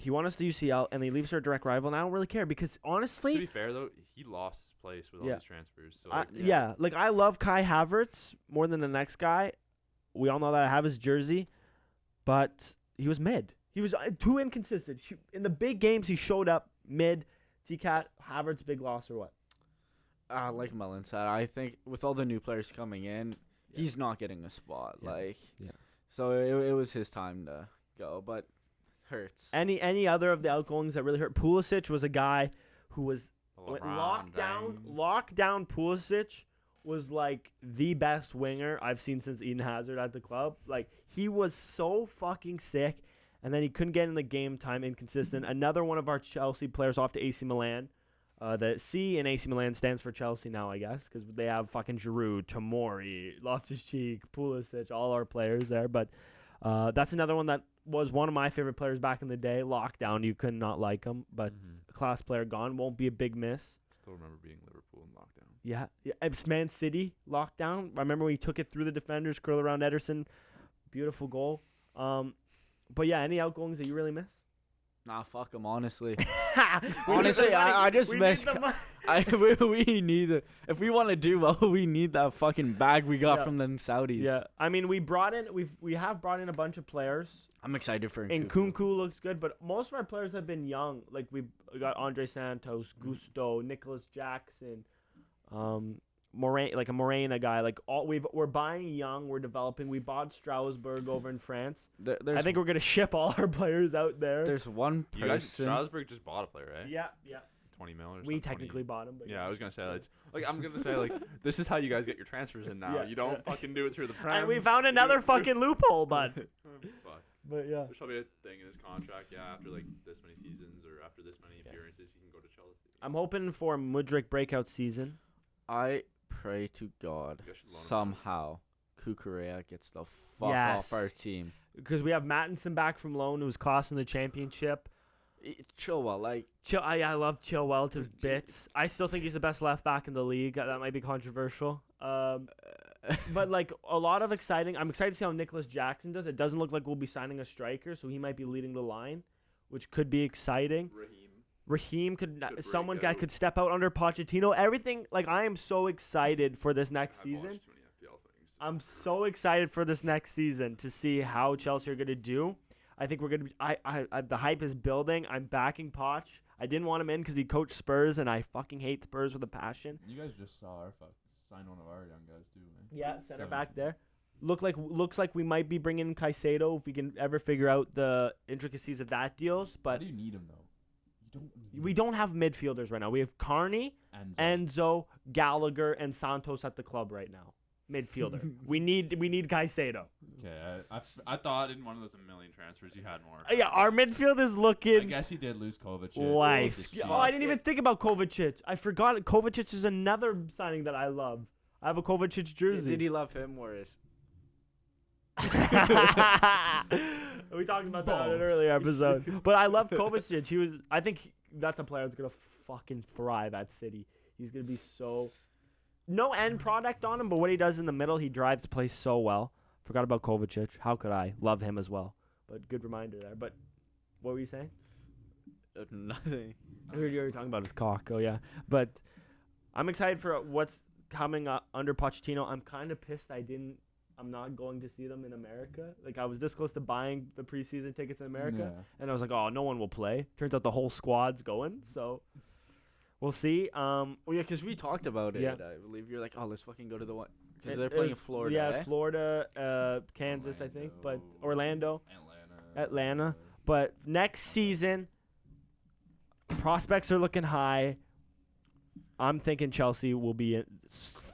He won us the UCL, and he leaves our direct rival, and I don't really care because, honestly... To be fair, though, he lost his place with all these transfers. So I love Kai Havertz more than the next guy. We all know that I have his jersey, but he was mid. He was too inconsistent. In the big games, he showed up mid. T-Cat, Havertz, big loss or what? Like Melen said, I think with all the new players coming in, he's not getting a spot. So it was his time to go, but... hurts. Any other of the outgoings that really hurt? Pulisic was a guy who was lockdown. Pulisic was the best winger I've seen since Eden Hazard at the club. He was so fucking sick, and then he couldn't get in the game time, inconsistent. Another one of our Chelsea players off to AC Milan. The C in AC Milan stands for Chelsea now, I guess, because they have fucking Giroud, Tomori, Loftus-Cheek, Pulisic, all our players there. But that's another one that was one of my favorite players back in the day. Lockdown, you could not like him, but a class player gone. Won't be a big miss. Still remember being Liverpool in lockdown. Yeah. It's Man City lockdown. I remember we took it through the defenders, curl around Ederson. Beautiful goal. But yeah, any outgoings that you really miss? Nah, fuck him, honestly. Honestly, I just miss. We need it. If we want to do well, we need that fucking bag we got from them Saudis. Yeah, I mean, we have brought in a bunch of players. I'm excited for And Nkunku looks good, but most of our players have been young. Like we got Andre Santos, Gusto, Nicholas Jackson, Morena guy. Like we're buying young, we're developing. We bought Strasbourg over in France. I think we're gonna ship all our players out there. There's one person. You guys, Strasbourg just bought a player, right? Yeah. 20 mil or something. We technically bought him. But yeah, I was gonna say I'm gonna say this is how you guys get your transfers in now. You don't fucking do it through the Prem. And we found another fucking loophole, bud. But yeah, there shall be a thing in his contract. Yeah, after like this many seasons or after this many appearances, he can go to Chelsea. I'm hoping for a Mudryk breakout season. I pray to God somehow Kukurea gets the fuck off our team, because we have Mattinson back from loan, who's class in the championship. Chilwell, I love Chilwell to bits. I still think he's the best left back in the league. That might be controversial. But like a lot of exciting. I'm excited to see how Nicholas Jackson does. It doesn't look like we'll be signing a striker, so he might be leading the line, which could be exciting. Raheem could step out under Pochettino. Everything, like, I am so excited for this next season. I'm so excited for this next season to see how Chelsea are going to do. I think we're going to be the hype is building. I'm backing Poch. I didn't want him in because he coached Spurs, and I fucking hate Spurs with a passion. You guys just saw our sign one of our young guys too, man. Yeah, center back there. Looks like we might be bringing in Caicedo if we can ever figure out the intricacies of that deals. But how do you need him though? We don't have midfielders right now. We have Carney, Enzo, Gallagher, and Santos at the club right now. Midfielder. we need Caicedo. Okay, I thought in one of those $1 million transfers you had more. Yeah, our midfield is looking. I guess he did lose Kovacic. I didn't even think about Kovacic. I forgot Kovacic is another signing that I love. I have a Kovacic jersey. Did he love him or is? We talked about that in an earlier episode. But I love Kovacic. I think that's a player that's gonna fucking thrive at City. He's gonna be so. No end product on him, but what he does in the middle, he drives the play so well. Forgot about Kovacic. How could I? Love him as well. But good reminder there. But what were you saying? Nothing. I heard you were talking about his cock. Oh, yeah. But I'm excited for what's coming up under Pochettino. I'm kind of pissed I'm not going to see them in America. Like, I was this close to buying the preseason tickets in America. Yeah. And I was like, oh, no one will play. Turns out the whole squad's going. So we'll see. Because we talked about it. I believe you're like, oh, let's fucking go to the one. Because they're playing in Florida. Yeah, Florida, Kansas, I think. But Orlando. Atlanta. But next season, prospects are looking high. I'm thinking Chelsea will be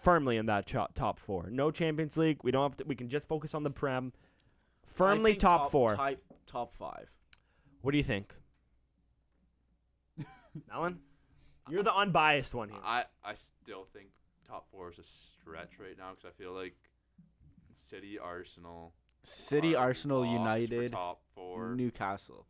firmly in that top four. No Champions League. We don't have to. We can just focus on the Prem. Firmly top four. Top five. What do you think, Melen? You're the unbiased one here. I still think top four is a stretch right now because I feel like City, Arsenal, United, top four, Newcastle.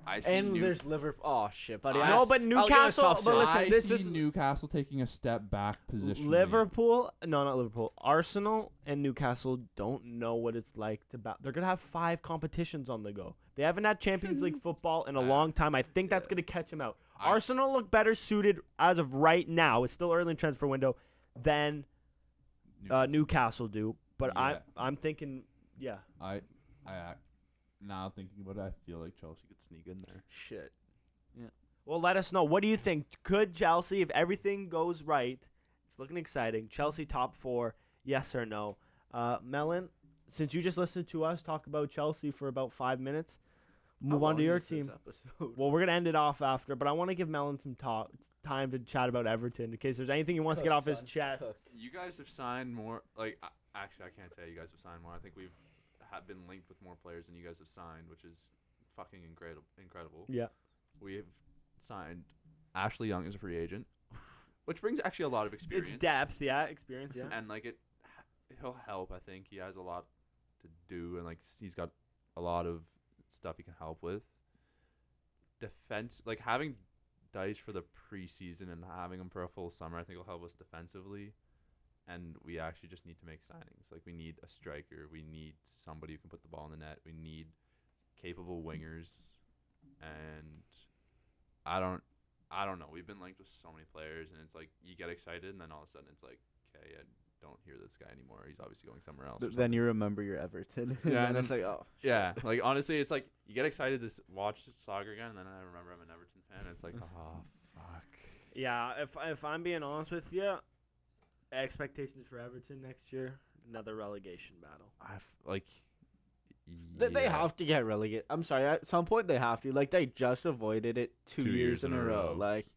I see there's Liverpool. Oh shit, buddy. But Newcastle. But listen, this is Newcastle taking a step back position. Liverpool. No, not Liverpool. Arsenal and Newcastle don't know what it's like to battle. They're gonna have 5 competitions on the go. They haven't had Champions League football in a long time. I think that's gonna catch them out. Arsenal look better suited as of right now. It's still early in transfer window than Newcastle do. But I'm thinking, yeah. Now thinking about it, I feel like Chelsea could sneak in there. Shit. Yeah. Well, let us know. What do you think? Could Chelsea, if everything goes right, it's looking exciting, Chelsea top 4, yes or no? Melen, since you just listened to us talk about Chelsea for about 5 minutes, move on to your team. Well, we're going to end it off after, but I want to give Melen some time to chat about Everton in case there's anything he wants to get off his chest. You guys have signed more. Actually, I can't tell you guys have signed more. I think we've been linked with more players than you guys have signed, which is fucking incredible. Yeah. We have signed Ashley Young is a free agent, which brings actually a lot of experience. It's depth, experience, And like he'll help. I think he has a lot to do, and like he's got a lot of stuff he can help with. Defense, like having Deitch for the preseason and having him for a full summer, I think will help us defensively. And we actually just need to make signings. Like we need a striker. We need somebody who can put the ball in the net. We need capable wingers. And I don't know. We've been linked with so many players, and it's like you get excited, and then all of a sudden it's like, okay, I don't hear this guy anymore. He's obviously going somewhere else. Then you remember your Everton. Yeah, and it's like, oh. Yeah, like honestly, it's like you get excited to watch soccer again, and then I remember I'm an Everton fan. And it's like, oh fuck. Yeah, if I'm being honest with you, expectations for Everton next year, another relegation battle. They have to get relegated. I'm sorry, at some point they have to. Like, they just avoided it two years in a row. Like,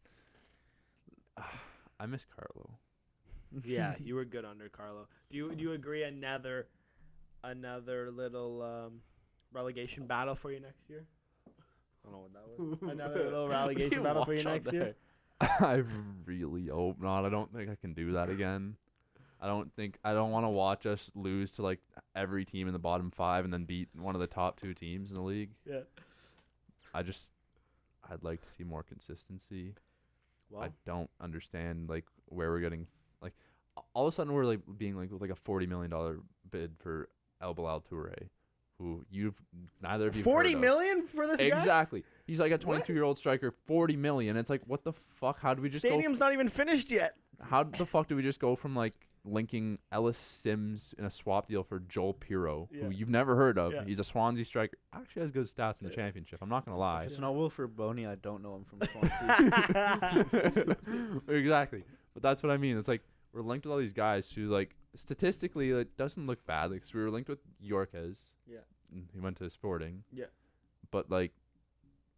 I miss Carlo. Yeah, you were good under Carlo. Do you agree another little relegation battle for you next year? I don't know what that was. Another little relegation battle for you next year? I really hope not. I don't think I can do that again. I don't want to watch us lose to like every team in the bottom 5 and then beat one of the top 2 teams in the league. Yeah. I'd like to see more consistency. Well, I don't understand like where we're getting like all of a sudden we're like being like with like a $40 million bid for El Bilal Toure, who neither of you $40 million for this guy? Exactly. He's like a 22-year-old striker, $40 million. It's like, what the fuck? How did we just Stadium's not even finished yet. How the fuck did we just go from like linking Ellis Sims in a swap deal for Joel Pirro, who you've never heard of? Yeah. He's a Swansea striker. Actually has good stats in the championship. I'm not gonna lie. If it's not Wilfred Boney, I don't know him from Swansea. Exactly. But that's what I mean. It's like we're linked with all these guys who like statistically it doesn't look bad. Like, so we were linked with Yorkes. Yeah. He went to Sporting. Yeah. But like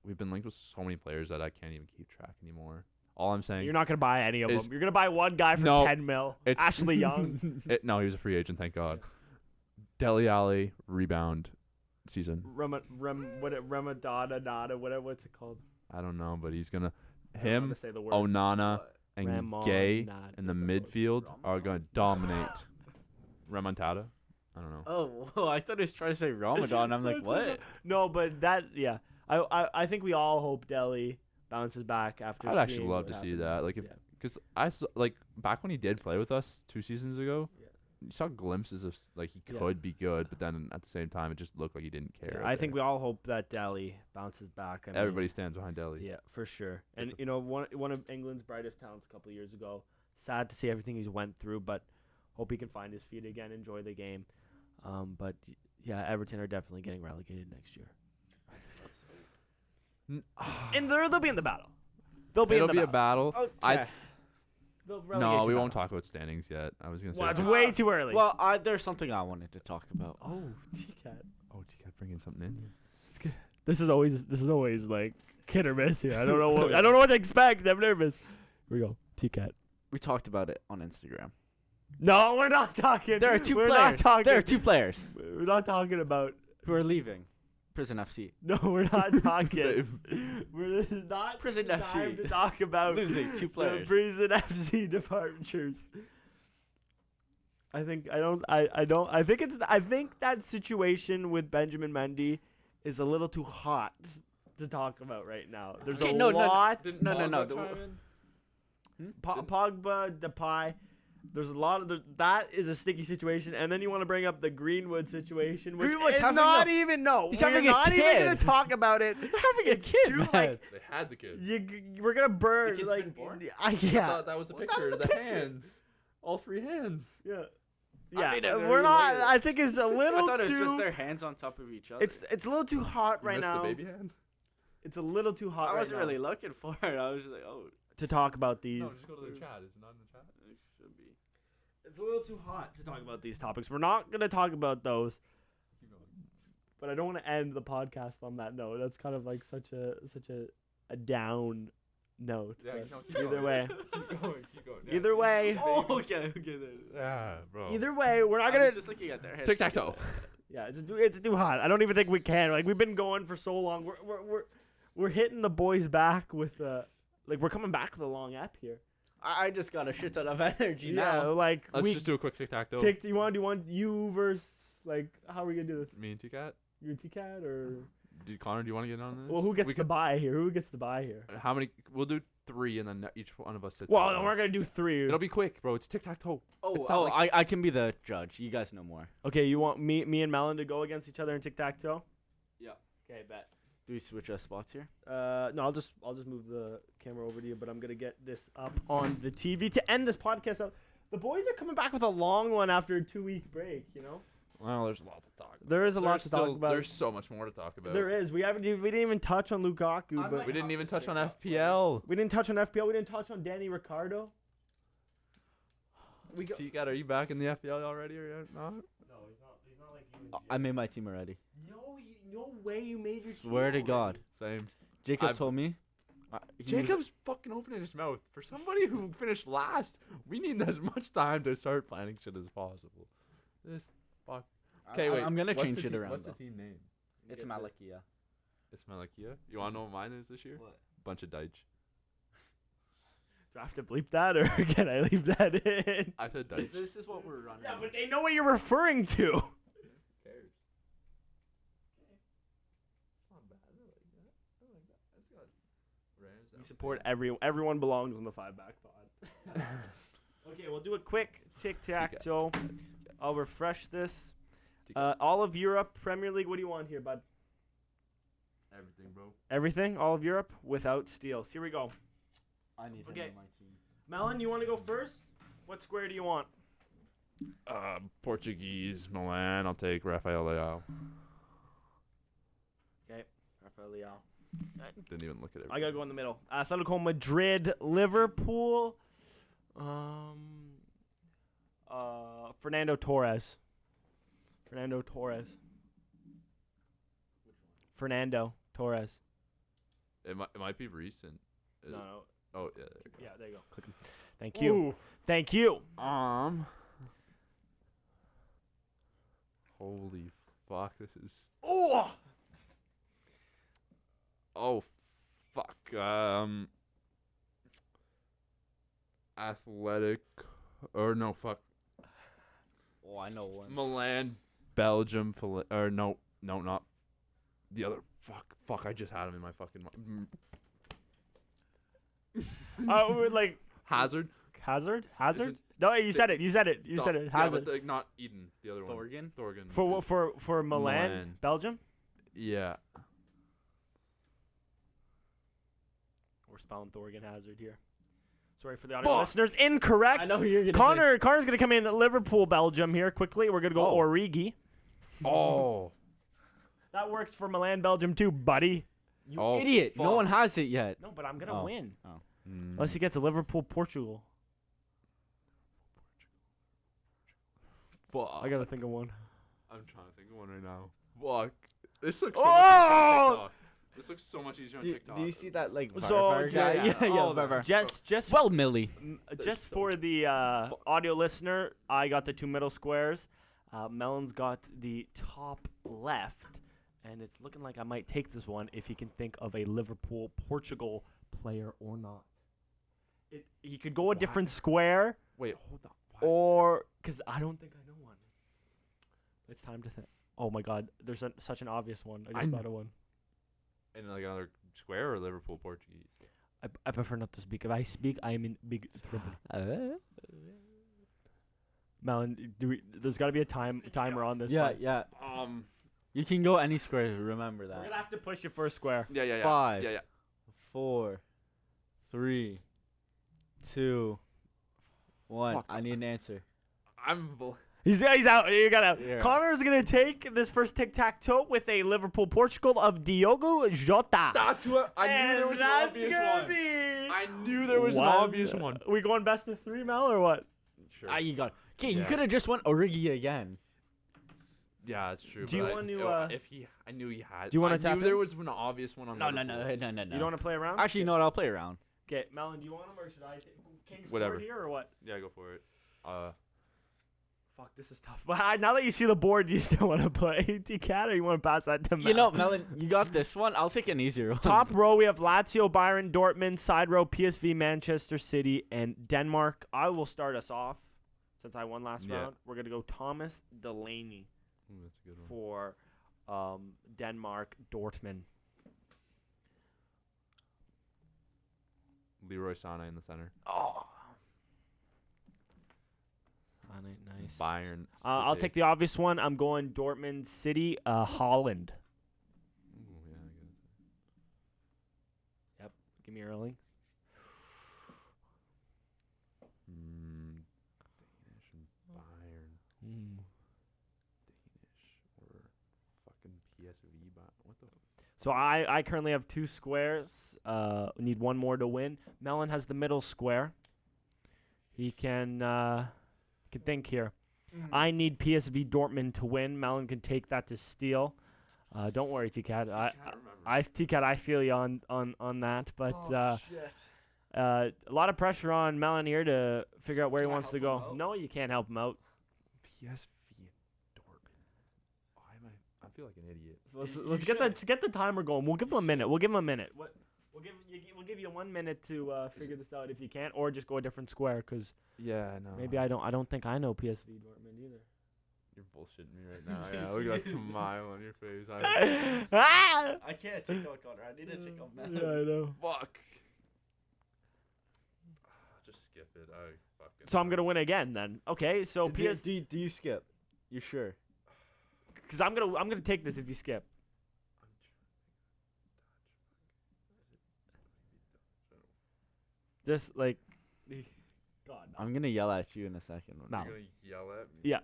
we've been linked with so many players that I can't even keep track anymore. All I'm saying, you're not gonna buy any of them. You're gonna buy one guy for 10 mil. It's Ashley Young. No, he was a free agent. Thank God. Dele Alli rebound season. Ramadana, what's it called? I don't know, but he's gonna him, Say the word. Onana, and Gay in the midfield are gonna dominate. Remontada. I don't know. Oh, I thought he was trying to say Ramadan. I'm like, what? No, but that, yeah. I think we all hope Delhi bounces back after. I'd actually love to see that. Like, because like back when he did play with us 2 seasons ago, you saw glimpses of like he could be good, but then at the same time, it just looked like he didn't care. I think we all hope that Delhi bounces back. Everybody stands behind Delhi. Yeah, for sure. And you know, one of England's brightest talents a couple of years ago. Sad to see everything he's went through, but hope he can find his feet again, enjoy the game. But yeah, Everton are definitely getting relegated next year. And they'll be in the battle. It'll be a battle. Okay. No, we won't talk about standings yet. I was gonna say. Well, it's way too early. Well, there's something I wanted to talk about. Oh, T-Cat. Oh, T-Cat bringing something in. It's good. This is always like hit or miss here. I don't know what to expect. I'm nervous. Here we go. T-Cat. We talked about it on Instagram. No, we're not talking. There are 2 players. Not talking. There are 2 players We're not talking about who are leaving Prison FC. No, we're not talking. This is not Prison the FC. time to talk about Losing 2 players. The Prison FC departures. I think that situation with Benjamin Mendy is a little too hot to talk about right now. There's a lot. No. Pogba, Depay. There's a lot of that is a sticky situation, and then you want to bring up the Greenwood situation, which Greenwood's is having not a- even no. he's We're having a not even kid. gonna talk about it. They're having a It's kid, too, man. like, They had the kid. we're gonna burn. The kid's Like, been born? I yeah. thought that was the picture. The hands. All 3 hands. Yeah. I Yeah, mean, I we're really not. like it. I think it's a I little thought it was too. just their hands on top of each other. It's a little too hot You right missed now. the baby hand. It's a little too hot. I wasn't right now really looking for it. I was just like, oh, to talk about these. No, just go to the chat. Is it not in the chat? it should be. It's a little too hot to talk about these topics. We're not gonna talk about those. Keep going. But I don't want to end the podcast on that note. That's kind of like such a down note. Yeah, But no, keep either going. way, Keep going. Keep going. Yeah, either see? way, Oh, okay. Yeah, bro. either way, we're not I gonna. was just looking at their hands. Tic-tac-toe. Yeah, it's too hot. I don't even think we can. Like, we've been going for so long. We're hitting the boys back with Like we're coming back with a long app here. I just got a shit ton of energy Yeah, now. like Let's just do a quick tic-tac-toe. You want to do one you versus like how are we gonna do this? Me and T-Cat. You and T-Cat or Connor, do you want to get on this? well, who gets to buy here? Who gets to buy here? How many? We'll do 3, and then each one of us sits. Well, on then one. we're gonna do 3. It'll be quick, bro. It's tic-tac-toe. It's not Oh, like- I can be the judge. You guys know more. Okay, you want me and Melen to go against each other in tic-tac-toe? Yeah. Okay, bet. Do we switch spots here? No, I'll just move the camera over to you, but I'm gonna get this up on the TV to end this podcast. The boys are coming back with a long one after a 2-week break. You know, Well, there's a lot to talk about. there is a lot to talk about. There's so much more to talk about. There is. We didn't even touch on Lukaku, but We didn't even touch on FPL. we didn't touch on FPL. We didn't touch on Danny Ricardo. We go. T-Cat, are you back in the FPL already or not? No, he's not. He's not like you. I made my team already. No way you made your. Swear team to God. already. Same. Jacob told me. Jacob's fucking opening his mouth. For somebody who finished last, we need as much time to start planning shit as possible. This fuck. Okay, wait. I'm gonna what's change the it team- around. What's though. the team name? It's Malakia. It's Malakia. You wanna know what mine is this year? What? Bunch of Deitch. Do I have to bleep that, or can I leave that in? I said Deitch. This is what we're running. Yeah, but they know what you're referring to. Who cares? It's not bad. I like that. It's got Rams. We support everyone belongs on the 5-back pod. Okay, we'll do a quick tic-tac-toe. I'll refresh this. All of Europe, Premier League, what do you want here, bud? Everything, bro. Everything, all of Europe, without steals. Here we go. I need Okay. him on my team. Melen, you want to go first? What square do you want? Portuguese, Milan. I'll take Rafael Leao. Okay, Rafael Leao. Didn't even look at it. I gotta go in the middle. Atletico Madrid, Liverpool. Fernando Torres. Fernando Torres. It might be recent. No. Oh yeah. There you go. Yeah, there you go. Click him. Thank you. Ooh. Thank you. Holy fuck! This is. Oh. Oh, fuck. Athletic, or no, fuck. Oh, I know one. Milan, Belgium, or no, not the other. Fuck! I just had him in my fucking mind. We're like Hazard. Hazard. it- No, you said it. You said it. Yeah, Hazard. but not Eden. The other Thorgan? one. Thorgan. For what? For Milan, Milan. Belgium. Yeah. We're spelling Thorgan Hazard here. Sorry for the audio Fuck. listeners. Incorrect. I know who you're gonna Connor's gonna come in at Liverpool, Belgium here quickly. We're gonna go Oh. Origi. Oh. That works for Milan, Belgium too, buddy. You Oh, idiot! No fuck. one has it yet. No, but I'm gonna Oh. win Mm. unless he gets a Liverpool, Portugal. Fuck. I gotta think of one. I'm trying to think of one right now. Fuck. This looks Oh! so much easier on TikTok. This looks so much easier on TikTok. Do you see that like So, Varvar guy? yeah, Yeah, Varvar. Just Well, Millie. just so for the audio listener, I got the 2 middle squares. Melen's got the top left, and it's looking like I might take this one if he can think of a Liverpool, Portugal player or not. He could go a different square, Wait, hold on. What? or because I don't think I know one. It's time to think. Oh my God, there's such an obvious one. I just thought of one. In like another square or Liverpool Portuguese? I prefer not to speak. If I speak, I am in big trouble. Melen, there's got to be a timer on this. Yeah, bud. yeah. Um. You can go any square. Remember We're that. gonna have to push you first square. Yeah. 5, Yeah. 4, 3, 2, 1. Fuck. I need an answer. He's out. You got out. Yeah. Connor's gonna take this first tic-tac-toe with a Liverpool Portugal of Diogo Jota. That's what I knew there was an And obvious that's gonna one. be I knew there was an obvious one. We going best of 3, Mel, or what? Sure. You got. Okay, you Yeah. could have just went Origi again. Yeah, it's true. Do you but want to, I knew he had. do you wanna I tap knew there in? was an obvious one on. No. Liverpool. You don't want to play around? Actually, you know what? I'll play around. Okay, Melon, do you want him or should I take King's Whatever. forward here or what? Yeah, go for it. Fuck, this is tough. But now that you see the board, do you still want to play T-Cat, or you want to pass that to Mel? You know, Melen, you got this one. I'll take an easier one. Top row, we have Lazio, Bayern, Dortmund. Side row, PSV, Manchester City, and Denmark. I will start us off since I won last round. We're going to go Thomas Delaney That's a good one. for Denmark, Dortmund. Leroy Sané in the center. Oh. Nice. Bayern. I'll City. take the obvious one. I'm going Dortmund, City, Holland. Ooh, yeah, I guess. Yep. Give me Erling. Danish and Bayern. Danish or fucking PSV. What the? So I currently have 2 squares. We need one more to win. Melen has the middle square. He can think here. I need PSV Dortmund to win. Melen can take that to steal. Don't worry, T-Cat. T-Cat, I feel you on that. But a lot of pressure on Melen here to figure out where he wants to go. No, you can't help him out. PSV Dortmund. Why am I feel like an idiot. Let's get the timer going. We'll give him a minute. We'll give you 1 minute to figure this out if you can't, or just go a different square, because no. maybe I don't think I know PSV Dortmund either. You're bullshitting me right now. Yeah, we got a smile on your face. I can't take out Connor. I need to take out Melen. Yeah, I know. Fuck. Just skip it. So I'm gonna win again then. Okay, so Do you skip? You sure? Because I'm gonna take this if you skip. Just like, God. No. I'm gonna yell at you in a second. No. You're gonna yell at me? Yeah.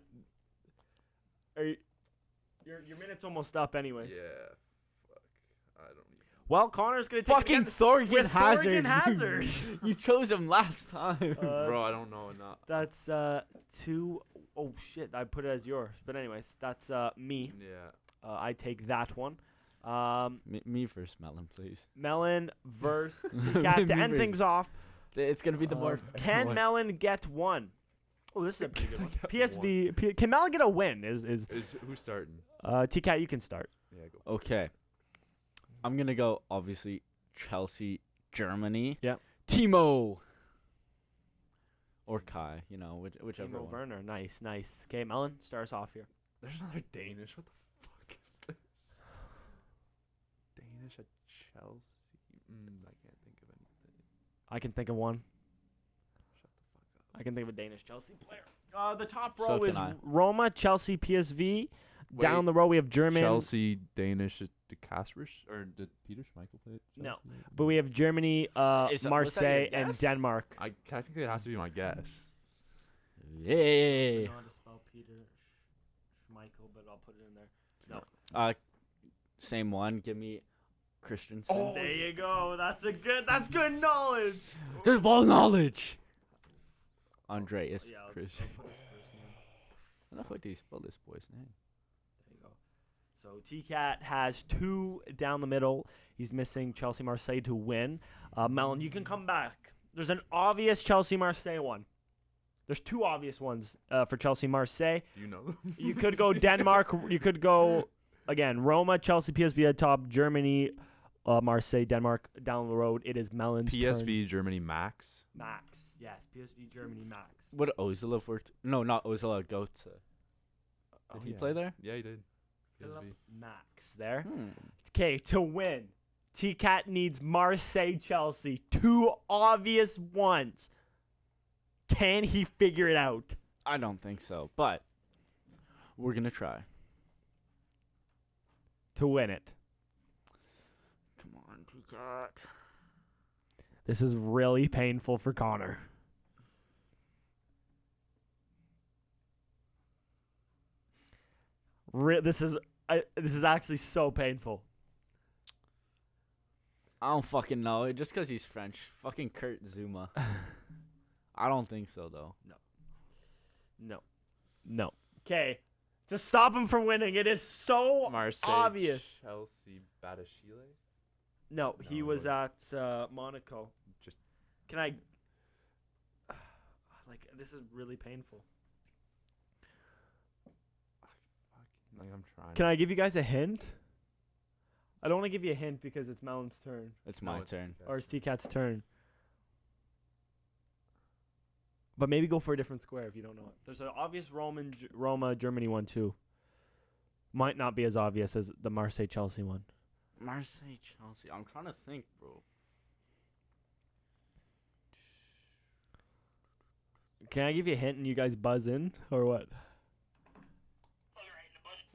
Your minute's almost up anyways. Yeah. Fuck. I don't even. Well, Connor's gonna take Fucking again Thorgan with Hazard. Thorgan Hazard. You chose him last time. Bro, I don't know enough. That's 2. Oh shit! I put it as yours. But anyways, that's me. Yeah. I take that one. Me first, Melen, please. Melen versus Cat to end first. things off. It's gonna be the more. Can Melen get one? Oh, this is a pretty good one. PSV. Can Melen get a win? Is Who's starting? T-Cat, you can start. Yeah, go. Okay. I'm gonna go obviously Chelsea, Germany. Yep. Timo. Or Kai, whichever Timo one. Werner, nice. Okay, Melen, start us off here. There's another Danish. What the fuck is this? Danish at Chelsea. I can't think of anything. I can think of one. Shut the fuck up. I can think of a Danish Chelsea player. The top row So can is I. Roma, Chelsea, PSV. Down Wait, the row we have German. Chelsea, Danish at the Kasper's? Or did Peter Schmeichel play at Chelsea? No. But we have Germany, was that your Marseille, and guess? Denmark. Technically, it has to be my guess. Yeah. I know how to spell Peter Schmeichel, but I'll put it in there. No. Same one. Give me Christensen. Oh, there you go. That's good knowledge. There's ball knowledge. Andreas Yeah, I'll Christian. put his first name. How the fuck do you spell this boy's name? There you go. So T-Cat has 2 down the middle. He's missing Chelsea, Marseille to win. Melen, you can come back. There's an obvious Chelsea, Marseille one. There's 2 obvious ones for Chelsea, Marseille. Do you know them? You could go Denmark. You could go, again, Roma, Chelsea, PSV at top, Germany, Marseille, Denmark down the road. It is Melen's PSV, turn. Germany, Max. Max. Yes, PSV, Germany, Max. Would Ozila no, not Ozila, go to. Did he play there? Yeah, he did. Philip PSV. Max there. Hmm. Okay, to win, T-Cat needs Marseille, Chelsea. 2 obvious ones. Can he figure it out? I don't think so, but we're gonna try. To win it. Come on, T-Cat. This is really painful for Connor. This is actually so painful. I don't fucking know. Just because he's French. Fucking Kurt Zuma. I don't think so, though. No. Okay. To stop him from winning, it is so Marseille, obvious. Chelsea, Badashile. No, he No, was it at Monaco. Just Can I... Like, this is really painful. Like I'm trying. Can I give you guys a hint? I don't want to give you a hint because it's Melen's turn. It's No, my it's turn. TCAT's Or it's T-Cat's turn. But maybe go for a different square if you don't know it. There's an obvious Roma Germany one too. Might not be as obvious as the Marseille Chelsea one. Marseille, Chelsea. I'm trying to think, bro. Can I give you a hint and you guys buzz in or what?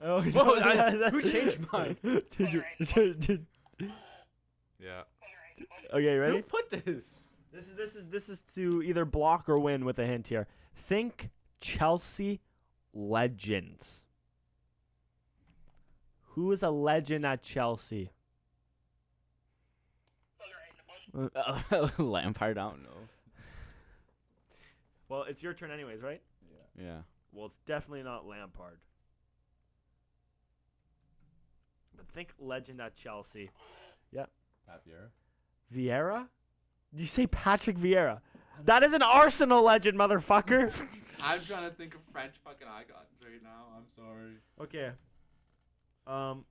Oh, Whoa, who changed mine? Yeah. Okay, ready? Who put this? This is to either block or win with a hint here. Think Chelsea legends. Who is a legend at Chelsea? Lampard, I don't know. Well, it's your turn anyways, right? Yeah. Well, it's definitely not Lampard. But think legend at Chelsea. Pat Vieira. Vieira? Did you say Patrick Vieira? That is an Arsenal legend, motherfucker. I'm trying to think of French fucking icons right now. I'm sorry. Okay. I'm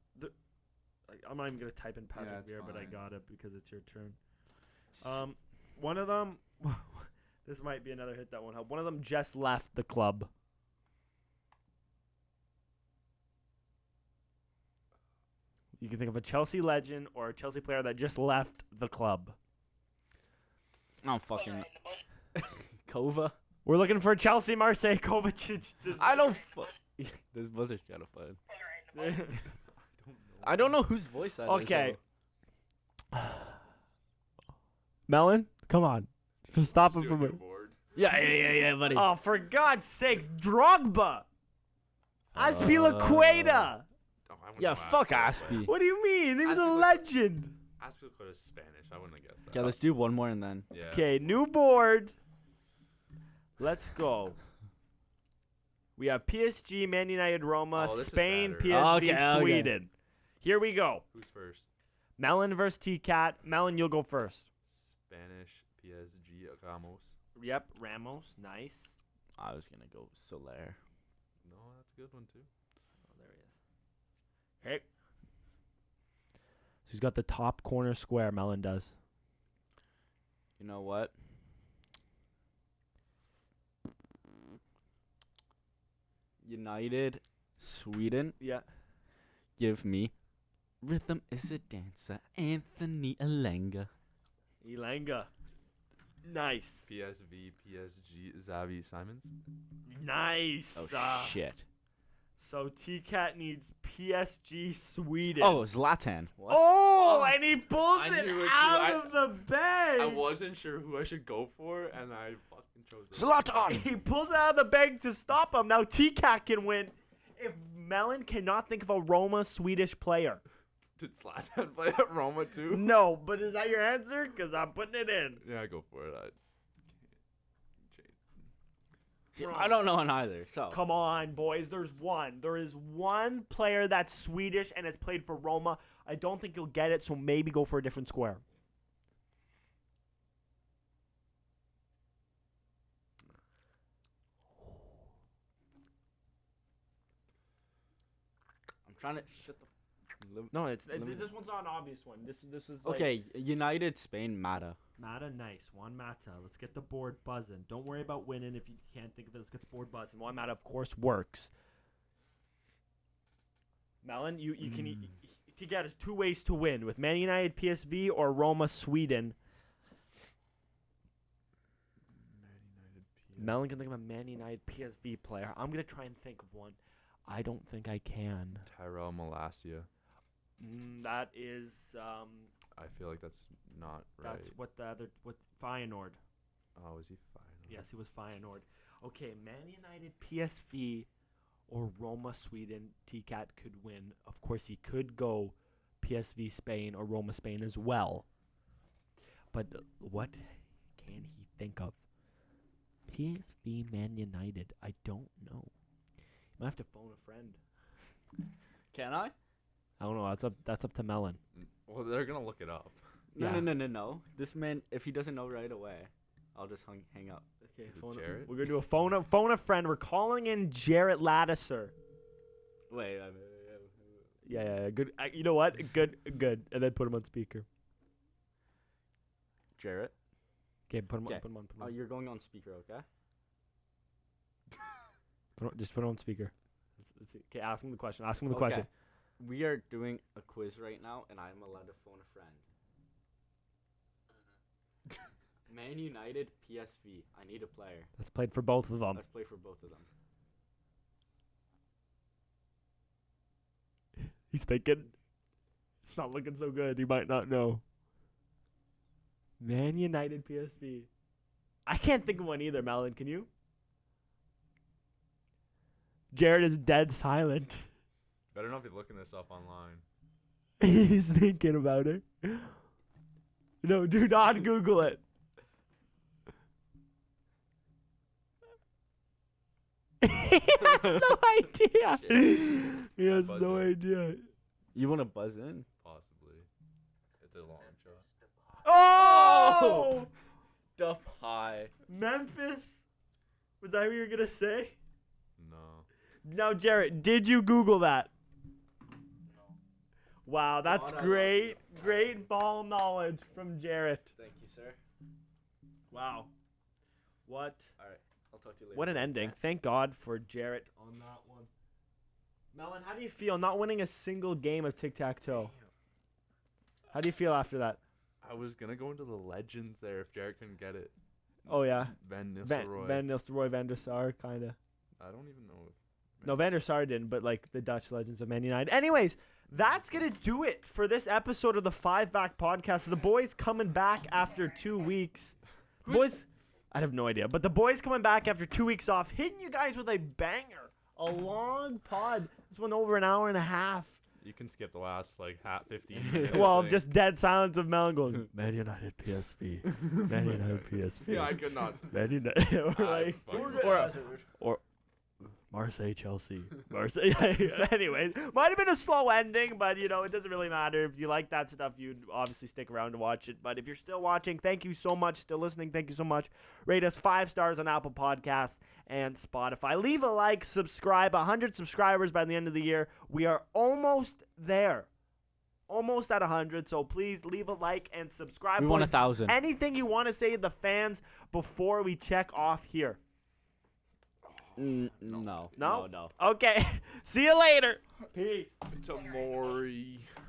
not even gonna type in Patrick Yeah, it's Vieira, but I fine. got it because it's your turn. One of them. This might be another hit that won't help. One of them just left the club. You can think of a Chelsea legend or a Chelsea player that just left the club. I don't fucking. Kova. We're looking for Chelsea, Marseille, Kovacic. I don't. This buzzer's kind of fun. I don't know whose voice that is. Okay. Melen, come on. Just stop him from it. Yeah, buddy. Oh, for God's sakes, Drogba. Azpilicueta. Yeah, fuck Aspie. What do you mean? He was a Azpilicueta- legend. Azpilicueta is Spanish. I wouldn't have guessed that. Yeah, let's do one more and then. Yeah. Okay, new board. Let's go. We have PSG, Man United, Roma, Oh, this is Spain, better. PSV, Okay. Sweden. Here we go. Who's first? Melen versus T-Cat. Melen, you'll go first. Spanish, PSG, Ramos. Yep, Ramos. Nice. I was gonna go Soler. No, that's a good one too. Oh, there he is. Okay. So he's got the top corner square, Melen does. You know what? United, Sweden. Yeah. Give me Rhythm is a Dancer, Anthony Alenga. Elanga. Nice. PSV, PSG, Xavi Simons. Nice. Oh, shit. So T-Cat needs PSG Sweden. Oh, Zlatan. What? Oh, and he pulls I it knew it too. out of the bag. I wasn't sure who I should go for, and I fucking chose it. Zlatan! He pulls it out of the bag to stop him. Now T-Cat can win if Melen cannot think of a Roma Swedish player. Did Zlatan play at Roma too? No, but is that your answer? Because I'm putting it in. Yeah, go for it. See, I don't know on either. So Come on, boys. There's one. There is one player that's Swedish and has played for Roma. I don't think you'll get it, so maybe go for a different square. I'm trying to shut the. No, it's Let me- this one's not an obvious one. This is like, Okay, United, Spain, Mata. Mata, nice. Juan Mata. Let's get the board buzzing. Don't worry about winning if you can't think of it. Let's get the board buzzing. Juan Mata, of course, works. Melen, you can to get us two ways to win with Man United, PSV, or Roma, Sweden. Melen can think of a Man United, PSV player. I'm gonna try and think of one. I don't think I can. Tyrell Malacia. That is I feel like that's not right. that's what Feyenoord. Oh, is he fine? Yes, he was Feyenoord. Okay, Man United, PSV, or Roma, Sweden. T-Cat could win. Of course, he could go PSV, Spain, or Roma, Spain as well. But what can he think of? PSV, Man United. I don't know. You might have to phone a friend. Can I? I don't know. That's up to Melen. Well, they're gonna look it up. Yeah. No. This man, if he doesn't know right away, I'll just hang up. Okay, Jarrett? we're gonna do a phone a friend. We're calling in Jarrett Laddiser. Wait. Yeah. Good. You know what? Good. And then put him on speaker. Jarrett. Okay, put him on. Okay. Put him on. Put him Oh, on. you're going on speaker, okay? Just put him on speaker. Let's see. Okay, ask him the question. Ask him the question. We are doing a quiz right now, and I'm allowed to phone a friend. Man United, PSV. I need a player. Let's play for both of them. Let's play for both of them. He's thinking. It's not looking so good. He might not know. Man United, PSV. I can't think of one either, Melen. Can you? Jared is dead silent. Better not be looking this up online. He's thinking about it. No, do not Google it. He has no idea. He has Buzz no in. idea. You want to buzz in? Possibly. It's a long shot. Oh! Duff high. Memphis? Was that what you were going to say? No. Now, Jarrett, did you Google that? No. Wow, that's God, great. Great ball knowledge from Jarrett. Thank you, sir. Wow. What? All right. I'll talk to you later. What an ending. Thank God for Jarrett on that one. Melen, how do you feel not winning a single game of tic-tac-toe? How do you feel after that? I was going to go into the legends there if Jarrett couldn't get it. Oh, yeah. Van Nistelrooy. Van Nistelrooy, Van der Sar, kind of. I don't even know. No, Van der Sar didn't, but like the Dutch legends of Man United. Anyways, that's going to do it for this episode of the Five Back Podcast. The boys coming back after 2 weeks. Boys, I have no idea, but the boys coming back after 2 weeks off, hitting you guys with a banger. A long pod. This one over an hour and a half. You can skip the last, 15 minutes. Well, just dead silence of Melen going, Man United PSV. Man United PSV. Yeah, I could not. Man United. or Marseille, Chelsea. Marseille. Anyway, might have been a slow ending, but, it doesn't really matter. If you like that stuff, you'd obviously stick around to watch it. But if you're still watching, thank you so much. Still listening, thank you so much. Rate us 5 stars on Apple Podcasts and Spotify. Leave a like, subscribe. 100 subscribers by the end of the year. We are almost there. Almost at 100, so please leave a like and subscribe. We want 1,000. Anything you want to say to the fans before we check off here? No. Okay. See you later. Peace. It's a Maury.